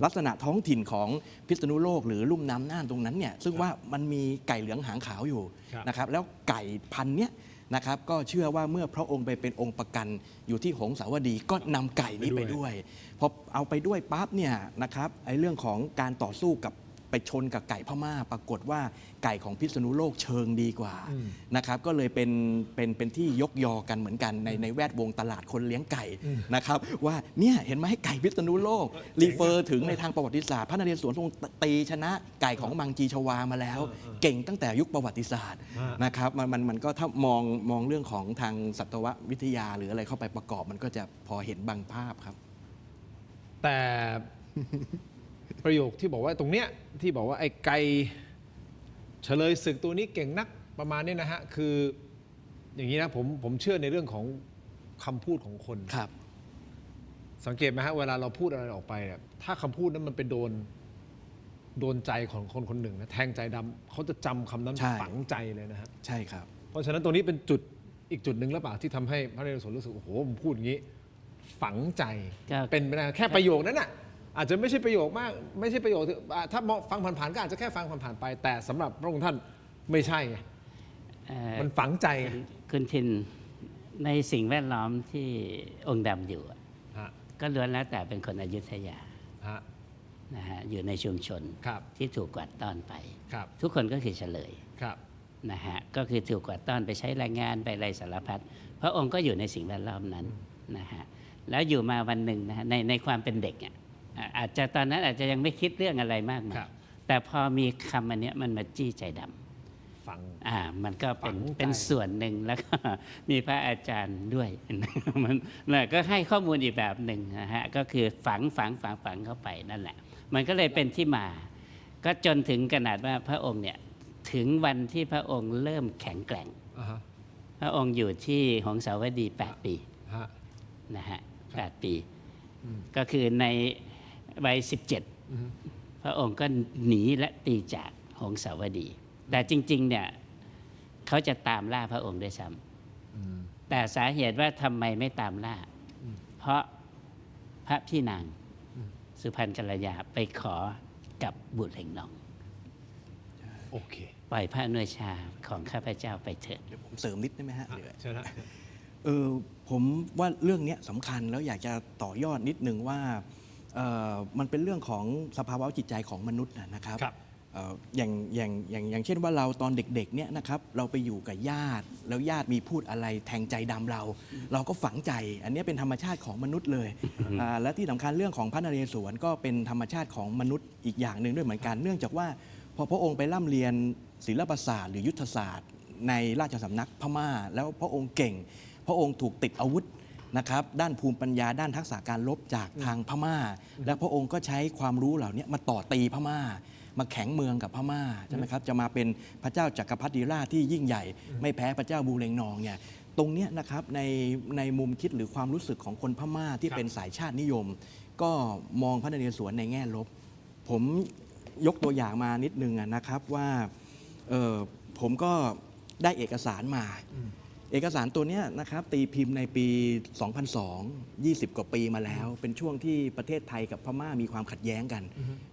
ลักษณะท้องถิ่นของพิษณุโลกหรือลุ่มน้ำน่านตรงนั้นเนี่ยซึ่งว่ามันมีไก่เหลืองหางขาวอยู่นะครับแล้วไก่พันธุ์เนี้ยนะครับก็เชื่อว่าเมื่อพระองค์ไปเป็นองค์ประกันอยู่ที่หงสาวดีก็นำไก่นี้ไปด้วยพอเอาไปด้วยปั๊บเนี่ยนะครับไอ้เรื่องของการต่อสู้กับไปชนกับไก่พม่าปรากฏว่าไก่ของพิษณุโลกเชิงดีกว่านะครับก็เลยเป็นที่ยกยอกันเหมือนกันในแวดวงตลาดคนเลี้ยงไก่นะครับว่าเนี่ยเห็นไหมไก่พิษณุโลกรีเฟอร์ถึงในทางประวัติศาสตร์พระนเรศวรทรงตีชนะไก่ของมังจีชวามาแล้วเก่งตั้งแต่ยุคประวัติศาสตร์นะครับมันก็ถ้ามองเรื่องของทางสัตววิทยาหรืออะไรเข้าไปประกอบมันก็จะพอเห็นบางภาพครับแต่ ประโยคที่บอกว่าตรงเนี้ยที่บอกว่าไอ้ไก่เฉลยศึกตัวนี้เก่งนักประมาณนี้นะฮะคืออย่างนี้นะผมเชื่อในเรื่องของคำพูดของคนครับสังเกตไหมฮะเวลาเราพูดอะไรออกไปเนี่ยถ้าคำพูดนั้นมันไปโดนใจของคนคนหนึ่งนะแทงใจดำเขาจะจำคำนั้นฝังใจเลยนะฮะใช่ครับเพราะฉะนั้นตรงนี้เป็นจุดอีกจุดหนึ่งแล้วเปล่าที่ทำให้พระนเรศวรรู้สึกโอ้โหผมพูดอย่างนี้ฝังใจเป็นไปได้แค่ประโยคนั้นน่ะอาจจะไม่ใช่ประโยคมากไม่ใช่ประโยคถ้ามองฟังผ่านๆก็อาจจะแค่ฟังผ่านๆไปแต่สำหรับพระองค์ท่านไม่ใช่ไงมันฝังใจไงคุณทินในสิ่งแวดล้อมที่องค์ดำอยู่ก็ล้วนแล้วแต่เป็นคนอยุธยานะฮะอยู่ในชุมชนที่ถูกกวาดต้อนไปทุกคนก็คือเฉลยนะฮะก็คือถูกกวาดต้อนไปใช้แรงงานไปอะไรสารพัดพระองค์ก็อยู่ในสิ่งแวดล้อมนั้นนะฮะแล้วอยู่มาวันหนึ่งนะในความเป็นเด็กเนี่ยอาจจะตอนนั้นอาจจะยังไม่คิดเรื่องอะไรมากมายแต่พอมีคำอันนี้มันมาจี้ใจดำฟังมันก็เป็นส่วนหนึ่งแล้วก็มีพระอาจารย์ด้วยมันก็ให้ข้อมูลอีกแบบหนึ่งนะฮะก็คือฝังเข้าไปนั่นแหละมันก็เลยเป็นที่มาก็จนถึงขนาดว่าพระองค์เนี่ยถึงวันที่พระองค์เริ่มแข็งแกร่งพระองค์อยู่ที่หงสาวดี8 ปีนะฮะ8 ปีก็คือในวัย17พระองค์ก็หนีและตีจากหงสาวดีแต่จริงๆเนี่ยเขาจะตามล่าพระองค์ด้วยซ้ำแต่สาเหตุว่าทำไมไม่ตามล่าเพราะพระพี่นางสุพรรณกัลยาไปขอกับบุตรแห่งน้องโอเคปล่อยพระอนุชาของข้าพเจ้าไปเถิดเดี๋ยวผมเสริมนิดได้ไหมฮะใช่แล้วผมว่าเรื่องนี้สำคัญแล้วอยากจะต่อยอดนิดนึงว่ามันเป็นเรื่องของสภาวะจิตใจของมนุษย์นะครับอย่างเช่นว่าเราตอนเด็กๆเนี่ยนะครับเราไปอยู่กับญาติแล้วญาติมีพูดอะไรแทงใจดำเราก็ฝังใจอันนี้เป็นธรรมชาติของมนุษย์เลยและที่สำคัญเรื่องของพระนเรศวรก็เป็นธรรมชาติของมนุษย์อีกอย่างหนึ่งด้วยเหมือนกันเนื่องจากว่าพอพระองค์ไปร่ำเรียนศิลปศาสตร์หรือยุทธศาสตร์ในราชสำนักพม่าแล้วพระองค์เก่งพระองค์ถูกติดอาวุธนะครับด้านภูมิปัญญาด้านทักษะการรบจากทางพม่าและพระองค์ก็ใช้ความรู้เหล่านี้มาต่อตีพม่ามาแข็งเมืองกับพม่าใช่ไหมครับจะมาเป็นพระเจ้าจักรพรรดิราชที่ยิ่งใหญ่ไม่แพ้พระเจ้าบูเรงนองเนี่ยตรงนี้นะครับในมุมคิดหรือความรู้สึกของคนพม่าที่เป็นสายชาตินิยมก็มองพระนเรศวรในแง่ลบผมยกตัวอย่างมานิดนึงนะครับว่าผมก็ได้เอกสารมาเอกสารตัวนี้นะครับตีพิมพ์ในปี 2002 20 กว่าปีมาแล้วเป็นช่วงที่ประเทศไทยกับพม่ามีความขัดแย้งกัน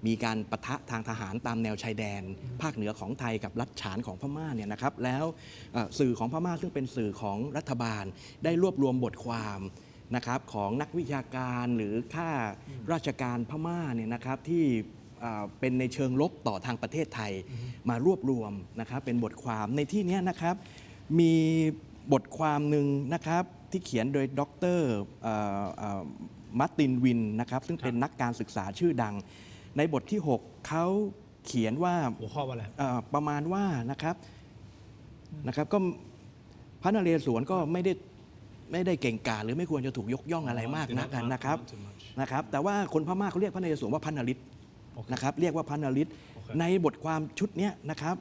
มีการปะทะทางทหารตามแนวชายแดนภาคเหนือของไทยกับรัฐฉานของพม่าเนี่ยนะครับแล้วสื่อของพม่าซึ่งเป็นสื่อของรัฐบาลได้รวบรวมบทความนะครับของนักวิชาการหรือข้าราชการพม่าเนี่ยนะครับที่เป็นในเชิงลบต่อทางประเทศไทยมารวบรวมนะครับเป็นบทความในที่นี้นะครับมีบทความหนึ่งนะครับที่เขียนโดยดร.มาร์ตินวินนะครับซึ่งเป็นนักการศึกษาชื่อดังในบทที่ 6เขาเขียนว่าหัวข้อว่าอะไรประมาณว่านะครับก็พระนเรศวรก็ไม่ได้เก่งกาจหรือไม่ควรจะถูกยกย่องอะไรมากนักกันนะครับแต่ว่าคนพม่าเขาเรียกพระนเรศวรว่าพระนฤทธิ์นะครับเรียกว่าพระนฤทธิ์ในบทความชุดนี้นะครับ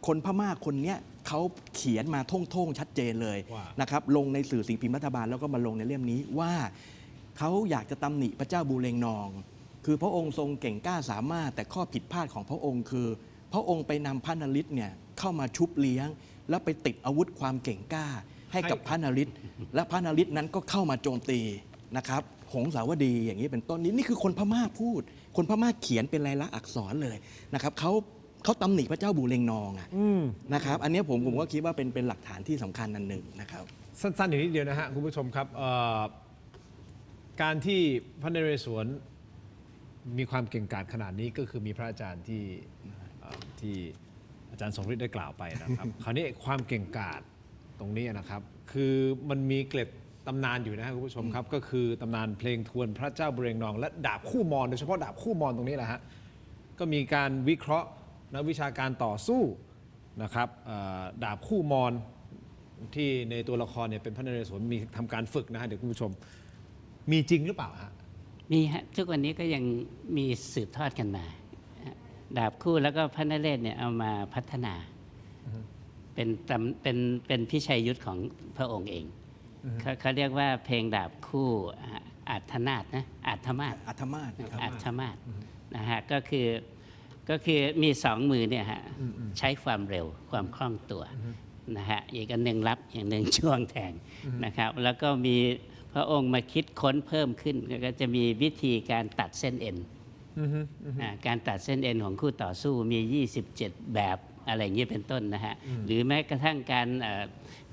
คนพม่าคนเนี้ยเขาเขียนมาท่งๆชัดเจนเลย ว่า นะครับลงในสื่อสิ่งพิมพ์รัฐบาลแล้วก็มาลงในเล่มนี้ว่าเขาอยากจะตำหนิพระเจ้าบูเรงนอง คือพระองค์ทรงเก่งกล้าสามารถแต่ข้อผิดพลาดของพระองค์คือ พระองค์ไปนำพระนฤทธิ์เนี่ยเข้ามาชุบเลี้ยง แล้วไปติดอาวุธความเก่งกล้าให้กับพระนฤทธิ์และพระนฤทธิ์นั้นก็เข้ามาโจมตีนะครับหงสาวดีอย่างนี้เป็นต้นนี่คือคนพม่าพูด คนพม่าเขียนเป็นลายลักษณ์อักษรเลยนะครับเขาตำหนิพระเจ้าบูเรงนองอะนะครับอันนี้ผมก็คิดว่าเป็นหลักฐานที่สำคัญอันหนึ่งนะครับ สั้นๆอย่างนิดเดียวนะฮะคุณผู้ชมครับการที่พระนเรศวรมีความเก่งกาจขนาดนี้ก็คือมีพระอาจารย์ที่อาจารย์ทรงฤทธิ์ได้กล่าวไปนะครับ คราวนี้ความเก่งกาจตรงนี้นะครับคือมันมีเกล็ดตำนานอยู่นะครับคุณผู้ชมครับก็คือตำนานเพลงทวนพระเจ้าบุเรงนองและดาบคู่มอญโดยเฉพาะดาบคู่มอญตรงนี้แหละฮะก็มีการวิเคราะห์นักวิชาการต่อสู้นะครับดาบคู่มอญที่ในตัวละครเนี่ยเป็นพระนเรศวรมีทำการฝึกนะฮะเดี๋ยวคุณผู้ชมมีจริงหรือเปล่าฮะ มีฮะทุกวันนี้ก็ยังมีสืบทอดกันมา ดาบคู่แล้วก็พระนเรศเนี่ยเอามาพัฒนาเป็นพิชัยยุทธของพระองค์เองเขาเรียกว่าเพลงดาบคู่อาถนาถนะอาถมาศ อัธมาศนะครับ อาถมาศนะฮะก็คือมีสองมือเนี่ยฮะใช้ความเร็วความคล่องตัวนะฮะอีกอันหนึ่งรับอย่างหนึ่งช่วงแทงนะครับแล้วก็มีพระองค์มาคิดค้นเพิ่มขึ้นก็จะมีวิธีการตัดเส้นเอ็นการตัดเส้นเอ็นของคู่ต่อสู้มี 27 แบบอะไรอย่างนี้เป็นต้นนะฮะหรือแม้กระทั่ง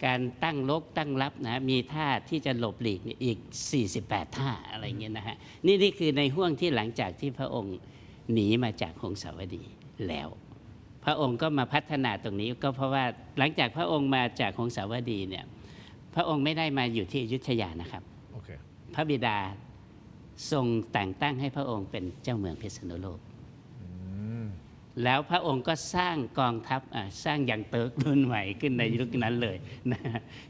การตั้งลกตั้งรับนะมีท่าที่จะหลบหลีกอีก 48 ท่าอะไรอย่างเงี้ยนะฮะนี่คือในห่วงที่หลังจากที่พระองค์หนีมาจากหงสาวดีแล้ว พระองค์ก็มาพัฒนาตรงนี้ก็เพราะว่าหลังจากพระองค์มาจากหงสาวดีเนี่ยพระองค์ไม่ได้มาอยู่ที่อยุธยานะครับ Okay. พระบิดาทรงแต่งตั้งให้พระองค์เป็นเจ้าเมืองพิษณุโลกแล้วพระองค์ก็สร้างกองทัพสร้างอย่างเติร์กรุ่นใหม่ขึ้นในยุคนั้นเลยนะ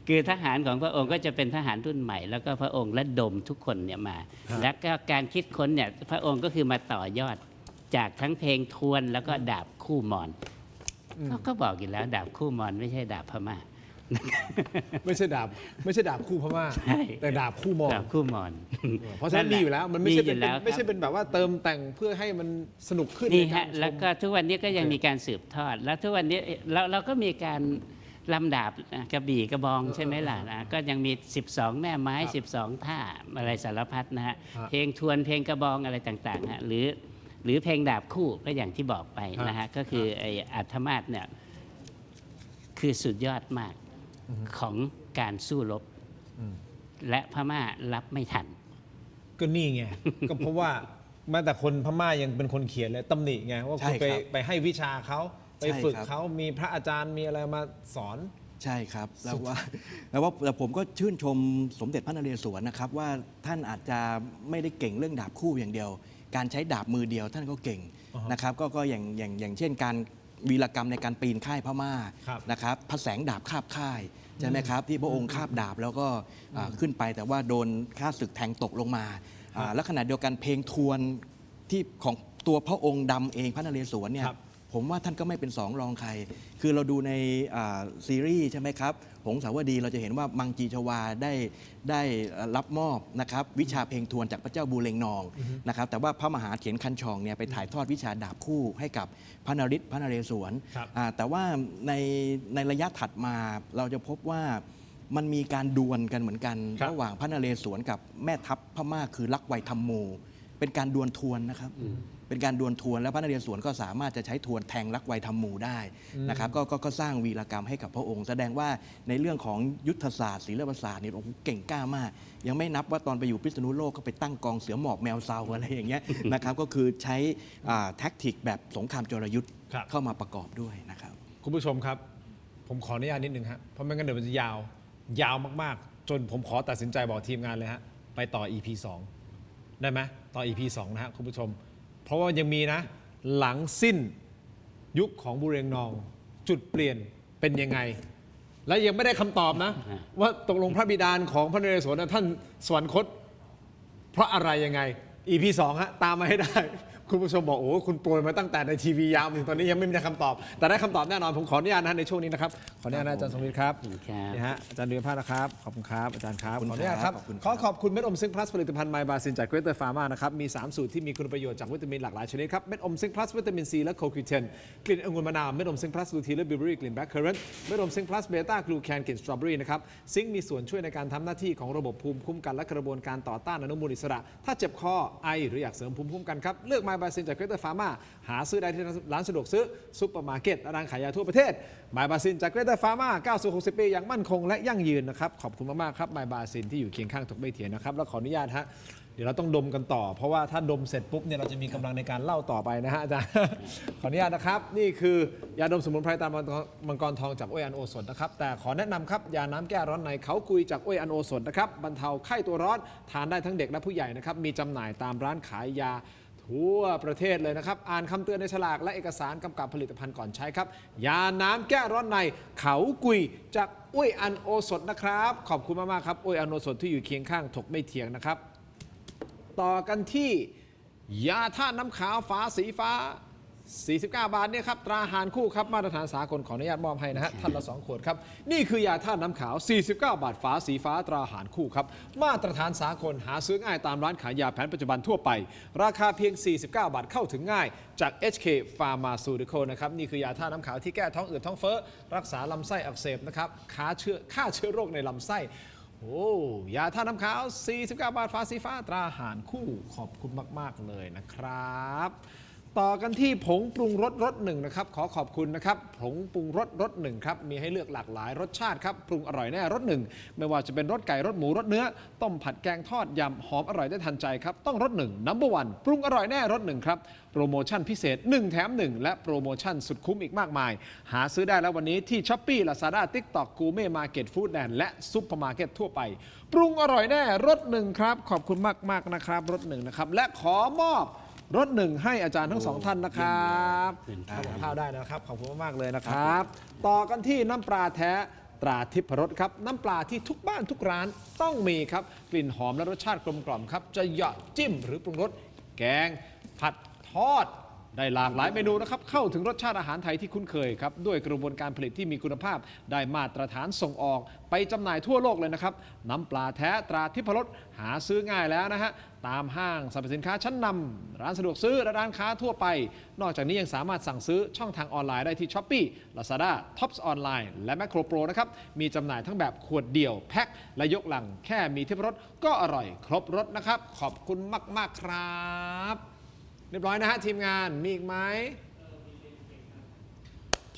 คือทหารของพระองค์ก็จะเป็นทหารรุ่นใหม่แล้วก็พระองค์ระดมทุกคนเนี่ยมา และก็การคิดค้นเนี่ยพระองค์ก็คือมาต่อยอดจากทั้งเพลงทวนแล้วก็ดาบคู่มอญก็บอกอยู่แล้วดาบคู่มอญไม่ใช่ดาบพม่า ไม่ใช่ดาบคู่พม่า ใช่ แต่ดาบคู่มอญ ดาบคู่มอญ เพราะฉะนั้นมีอยู่แล้วมันไม่ใช่เป็น มีอยู่แล้ว ไม่ใช่เป็นแบบว่าเติมแต่งเพื่อให้มันสนุกขึ้น นี่ ในกา ฮะ รช แล้ว ม ก็ทุกวันนี้ก็ยังมีการสืบทอด แล้วทุกวันนี้เราก็มีการลำดาบกระบี่กระบองใช่ไหมล่ะนะก็ยังมี 12 แม่ไม้ 12 ท่าอะไรสารพัดนะฮะเพลงทวนเพลงกระบองอะไรต่างๆฮะหรือเพลงดาบคู่ก็อย่างที่บอกไปนะฮะก็คือไอ้อัธมาศเนี่ยคือสุดยอดมากของการสู้รบและพม่ารับไม่ทัน ก็นี่ไง ก็เพราะว่าแม้แต่คนพม่ายังเป็นคนเขียนเลยตำหนิไงว่า ใช่ คุณ ครับ ไปให้วิชาเขาไป ใช่ ฝึก ครับ เขามีพระอาจารย์มีอะไรมาสอน ใช่ครับแต่ผมก็ชื่นชมสมเด็จพระนเรศวรนะครับว่าท่านอาจจะไม่ได้เก่งเรื่องดาบคู่อย่างเดียว การใช้ดาบมือเดียวท่านก็เก่งนะครับก็อย่างเช่นการวีรกรรมในการปีนค่ายพม่า ครับ นะครับพระแสงดาบคาบค่ายใช่ไหมครับที่พระองค์คาบดาบแล้วก็ขึ้นไปแต่ว่าโดนข้าศึกแทงตกลงมาแล้วขณะเดียวกันเพลงทวนที่ของตัวพระองค์ดำเองพระนเรศวรเนี่ย ครับ ผมว่าท่านก็ไม่เป็นสองรองใคร คือเราดูในซีรีส์ใช่ไหมครับ หงสาวดีเราจะเห็นว่ามังจีชวาได้รับมอบนะครับวิชาเพลงทวนจากพระเจ้าบูเรงนองนะครับ แต่ว่าพระมหาเถรคันชองเนี่ยไปถ่ายทอดวิชาดาบคู่ให้กับพระนฤทธิ์พระนเรศวร ครับ แต่ว่าในระยะถัดมาเราจะพบว่ามันมีการดวลกันเหมือนกัน ครับ ระหว่างพระนเรศวรกับแม่ทัพพม่าคือลักไวยธรรมโม เป็นการดวลทวนนะครับ เป็นการดวลทวนแล้วพระนเรศวรก็สามารถจะใช้ทวนแทงลักไวยธรรมโมได้นะครับก็สร้างวีรกรรมให้กับพระองค์ แสดงว่าในเรื่องของยุทธศาสตร์ศิลปศาสตร์นี่โอ้โหเก่งกล้ามาก ยังไม่นับว่าตอนไปอยู่พิษณุโลกก็ไปตั้งกองเสือหมอบแมวเซาอะไรอย่างเงี้ย นะครับก็คือใช้แท็กติกแบบสงครามจรยุทธ์ ครับ เข้ามาประกอบด้วยนะครับ คุณผู้ชมครับ ผมขออนุญาตนิดนึงฮะเพราะไม่งั้นเดี๋ยวมันจะยาวมากๆ จนผมขอตัดสินใจบอกทีมงานเลยฮะไปต่อ EP 2 ได้ไหมต่อ EP 2 นะฮะคุณผู้ชม เพราะว่ายังมีนะหลังสิ้นยุคของบูเรงนอง จุดเปลี่ยนเป็นยังไง และยังไม่ได้คำตอบนะ ว่าตกลงพระบิดาของพระนเรศวรท่านสวรรคตเพราะอะไรยังไง EP 2 ฮะตามมาให้ได้ คุณผู้ชมบอกโอ้คุณโปรยมาตั้งแต่ในทีวียาวถึงตอนนี้ยังไม่มีคำตอบ แต่ได้คำตอบแน่นอนผมขออนุญาตนะในช่วงนี้นะครับขออนุญาตนะอาจารย์ทรงฤทธิ์ครับ ขอบคุณครับ นี่ฮะอาจารย์เดือนภาคนะครับขอบคุณครับอาจารย์ครับ ขอบคุณ ขออนุญาตครับ ขอบคุณครับ ขอขอบคุณเม็ดอมซิงค์พลัสผลิตภัณฑ์ไมบาซินจากเกรเตอร์ฟาร์มานะครับมี3สูตรที่มีคุณประโยชน์จากวิตามินหลากหลายชนิดครับเม็ดอมซิงค์พลัสวิตามินซีและโคคิวเทนกลิ่นองุ่นมะนาวเม็ดอมซิงค์พลัสลูทีนและบิวเบอรี่กลิ่นแบล็คเคอร์เรนต์เม็ดอมซิงค์พลัสเบต้ากลูแคนกลิ่นสตรอเบอรี่นะครับซิงค์มีส่วนช่วยในการทำหน้าที่ของระบบภูมิคุ้มกันและกระบวนการต่อต้านอนุมูลอิสระถ้าเจ็บคอไอหรืออยากเสริมภูมิคุ้มกันครับเลือกไมบาซินจากเกรเตอร์ฟาร์มาหาซื้อได้ที่ร้านสะดวกซื้อซุปเปอร์มาร์เก็ตและร้านขายยาทั่วประเทศไมบาซินจากเกรเตอร์ฟาร์มาก้าวสู่60 ปีอย่างมั่นคงและยั่งยืนนะครับขอบคุณมากๆครับไมบาซินที่อยู่เคียงข้างทุกใบเถียนนะครับแล้วขออนุญาตฮะเดี๋ยวเราต้องดมกันต่อเพราะว่าถ้าดมเสร็จปุ๊บเนี่ยเราจะมีกำลังในการเล่าต่อไปนะฮะอาจารย์ ขออนุญาตนะครับนี่คือยาดมสมุนไพรตามมังกรทองจากอ้อยอันโอสถนะครับแต่ขอแนะนำครับยาน้ำแก้ร้อนในเขากุยจากอ้อยอันโอสถนะครับบรรเทาไข้ตัวร้อนทานได้ทั้งเด็กและผู้ใหญ่นะครับมีจำหน่ายตามร้านขายยาทั่วประเทศเลยนะครับอ่านคำเตือนในฉลากและเอกสารกำกับผลิตภัณฑ์ก่อนใช้ครับยาน้ำแก้ร้อนในเขากุยจากอ้อยอันโอสถนะครับขอบคุณมากๆครับอ้อยอันโอสถที่อยู่เคียงข้างถกไม่เถียงนะครับต่อกันที่ยาธาตุน้ำขาวฝาสีฟ้า 49 บาทเนี่ยครับตราหารคู่ครับมาตรฐานสากลขออนุญาตมอบให้นะฮะท่านละ2 ขวดครับนี่คือยาธาตุน้ำขาว 49 บาทฝาสีฟ้าตราหารคู่ครับมาตรฐานสากลหาซื้อง่ายตามร้านขายยาแผนปัจจุบันทั่วไปราคาเพียง 49 บาทเข้าถึงง่ายจาก HK Pharmaceutical นะครับนี่คือยาธาตุน้ำขาวที่แก้ท้องอืดท้องเฟ้อรักษาลำไส้อักเสบนะครับฆ่าเชื้อโรคในลำไส้โอ้ยาธาตุน้ำขาว 49 บาทฝาสีฟ้าตราหารคู่ขอบคุณมากๆเลยนะครับต่อกันที่ผงปรุงรสรสหนึ่งนะครับขอขอบคุณนะครับผงปรุงรสรสหนึ่งครับมีให้เลือกหลากหลายรสชาติครับปรุงอร่อยแน่รสหนึ่งไม่ว่าจะเป็นรสไก่รสหมูรสเนื้อต้มผัดแกงทอดยำหอมอร่อยได้ทันใจครับต้องรสหนึ่งNo. 1ปรุงอร่อยแน่รสหนึ่งครับโปรโมชั่นพิเศษ1แถม1และโปรโมชั่นสุดคุ้มอีกมากมายหาซื้อได้แล้ววันนี้ที่ Shopee Lazada TikTok Gourmet Market Foodland และซุปเปอร์มาร์เก็ตทั่วไปปรุงอร่อยแน่รสหนึ่งครับขอบคุณมากๆนะครับรสหนึ่งนะครับและขอมอบรถหนึ่งให้อาจารย์ทั้งสองท่านนะครับทำกับข้าวได้นะครับขอบคุณมากๆเลยนะครับต่อกันที่น้ำปลาแท้ตราทิพรสครับน้ำปลาที่ทุกบ้านทุกร้านต้องมีครับกลิ่นหอมและรสชาติกลมกล่อมครับจะเหยาะจิ้มหรือปรุงรสแกงผัดทอดได้หลากหลายเมนูนะครับเข้าถึงรสชาติอาหารไทยที่คุ้นเคยครับด้วยกระบวนการผลิตที่มีคุณภาพได้มาตรฐานส่งออกไปจำหน่ายทั่วโลกเลยนะครับน้ำปลาแท้ตราทิพรสหาซื้อง่ายแล้วนะฮะตามห้างสรรพสินค้าชั้นนำร้านสะดวกซื้อและร้านค้าทั่วไปนอกจากนี้ยังสามารถสั่งซื้อช่องทางออนไลน์ได้ที่ Shopee Lazada Tops Online และ Macro Pro นะครับมีจำหน่ายทั้งแบบขวดเดี่ยวแพ็คและยกลังแค่มีทิพรสก็อร่อยครบรสนะครับขอบคุณมากๆครับเรียบร้อยนะฮะทีมงานมีอีกไหม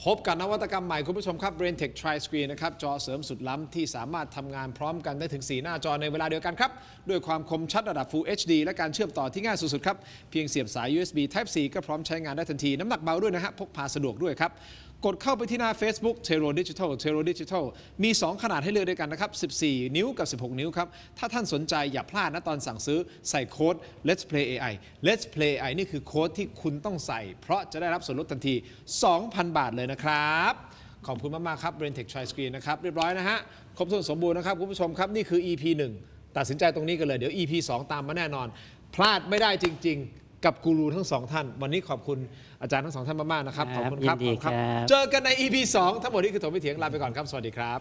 พบกับนวัตกรรมใหม่คุณผู้ชมครับ BrainTech Tri-Screen นะครับจอเสริมสุดล้ำที่สามารถทำงานพร้อมกันได้ถึง 4 หน้าจอในเวลาเดียวกันครับด้วยความคมชัดระดับ Full HD และการเชื่อมต่อที่ง่ายสุดๆครับเพียงเสียบสาย USB Type C ก็พร้อมใช้งานได้ทันทีน้ำหนักเบาด้วยนะฮะพกพาสะดวกด้วยครับกดเข้าไปที่หน้า Facebook Tero Digital มี 2 ขนาดให้เลือกด้วยกันนะครับ 14 นิ้วกับ 16 นิ้วครับถ้าท่านสนใจอย่าพลาดนะตอนสั่งซื้อใส่โค้ด Let's Play AI Let's Play AI นี่คือโค้ดที่คุณต้องใส่เพราะจะได้รับส่วนลดทันที 2,000 บาทเลยนะครับขอบคุณมากๆครับ BrainTech Tri-Screen นะครับเรียบร้อยนะฮะครบถ้วนสมบูรณ์นะครับคุณผู้ชมครับนี่คือ EP 1 ตัดสินใจตรงนี้กันเลยเดี๋ยว EP 2 ตามมาแน่นอนพลาดไม่ได้จริงๆกับกูรูทั้งสองท่านวันนี้ขอบคุณอาจารย์ทั้งสองท่านมากๆนะครับขอบคุณครับ ยินดีครับ เจอกันใน EP 2 ทั้งหมดนี้คือถมไม่เถียงลาไปก่อนครับสวัสดีครับ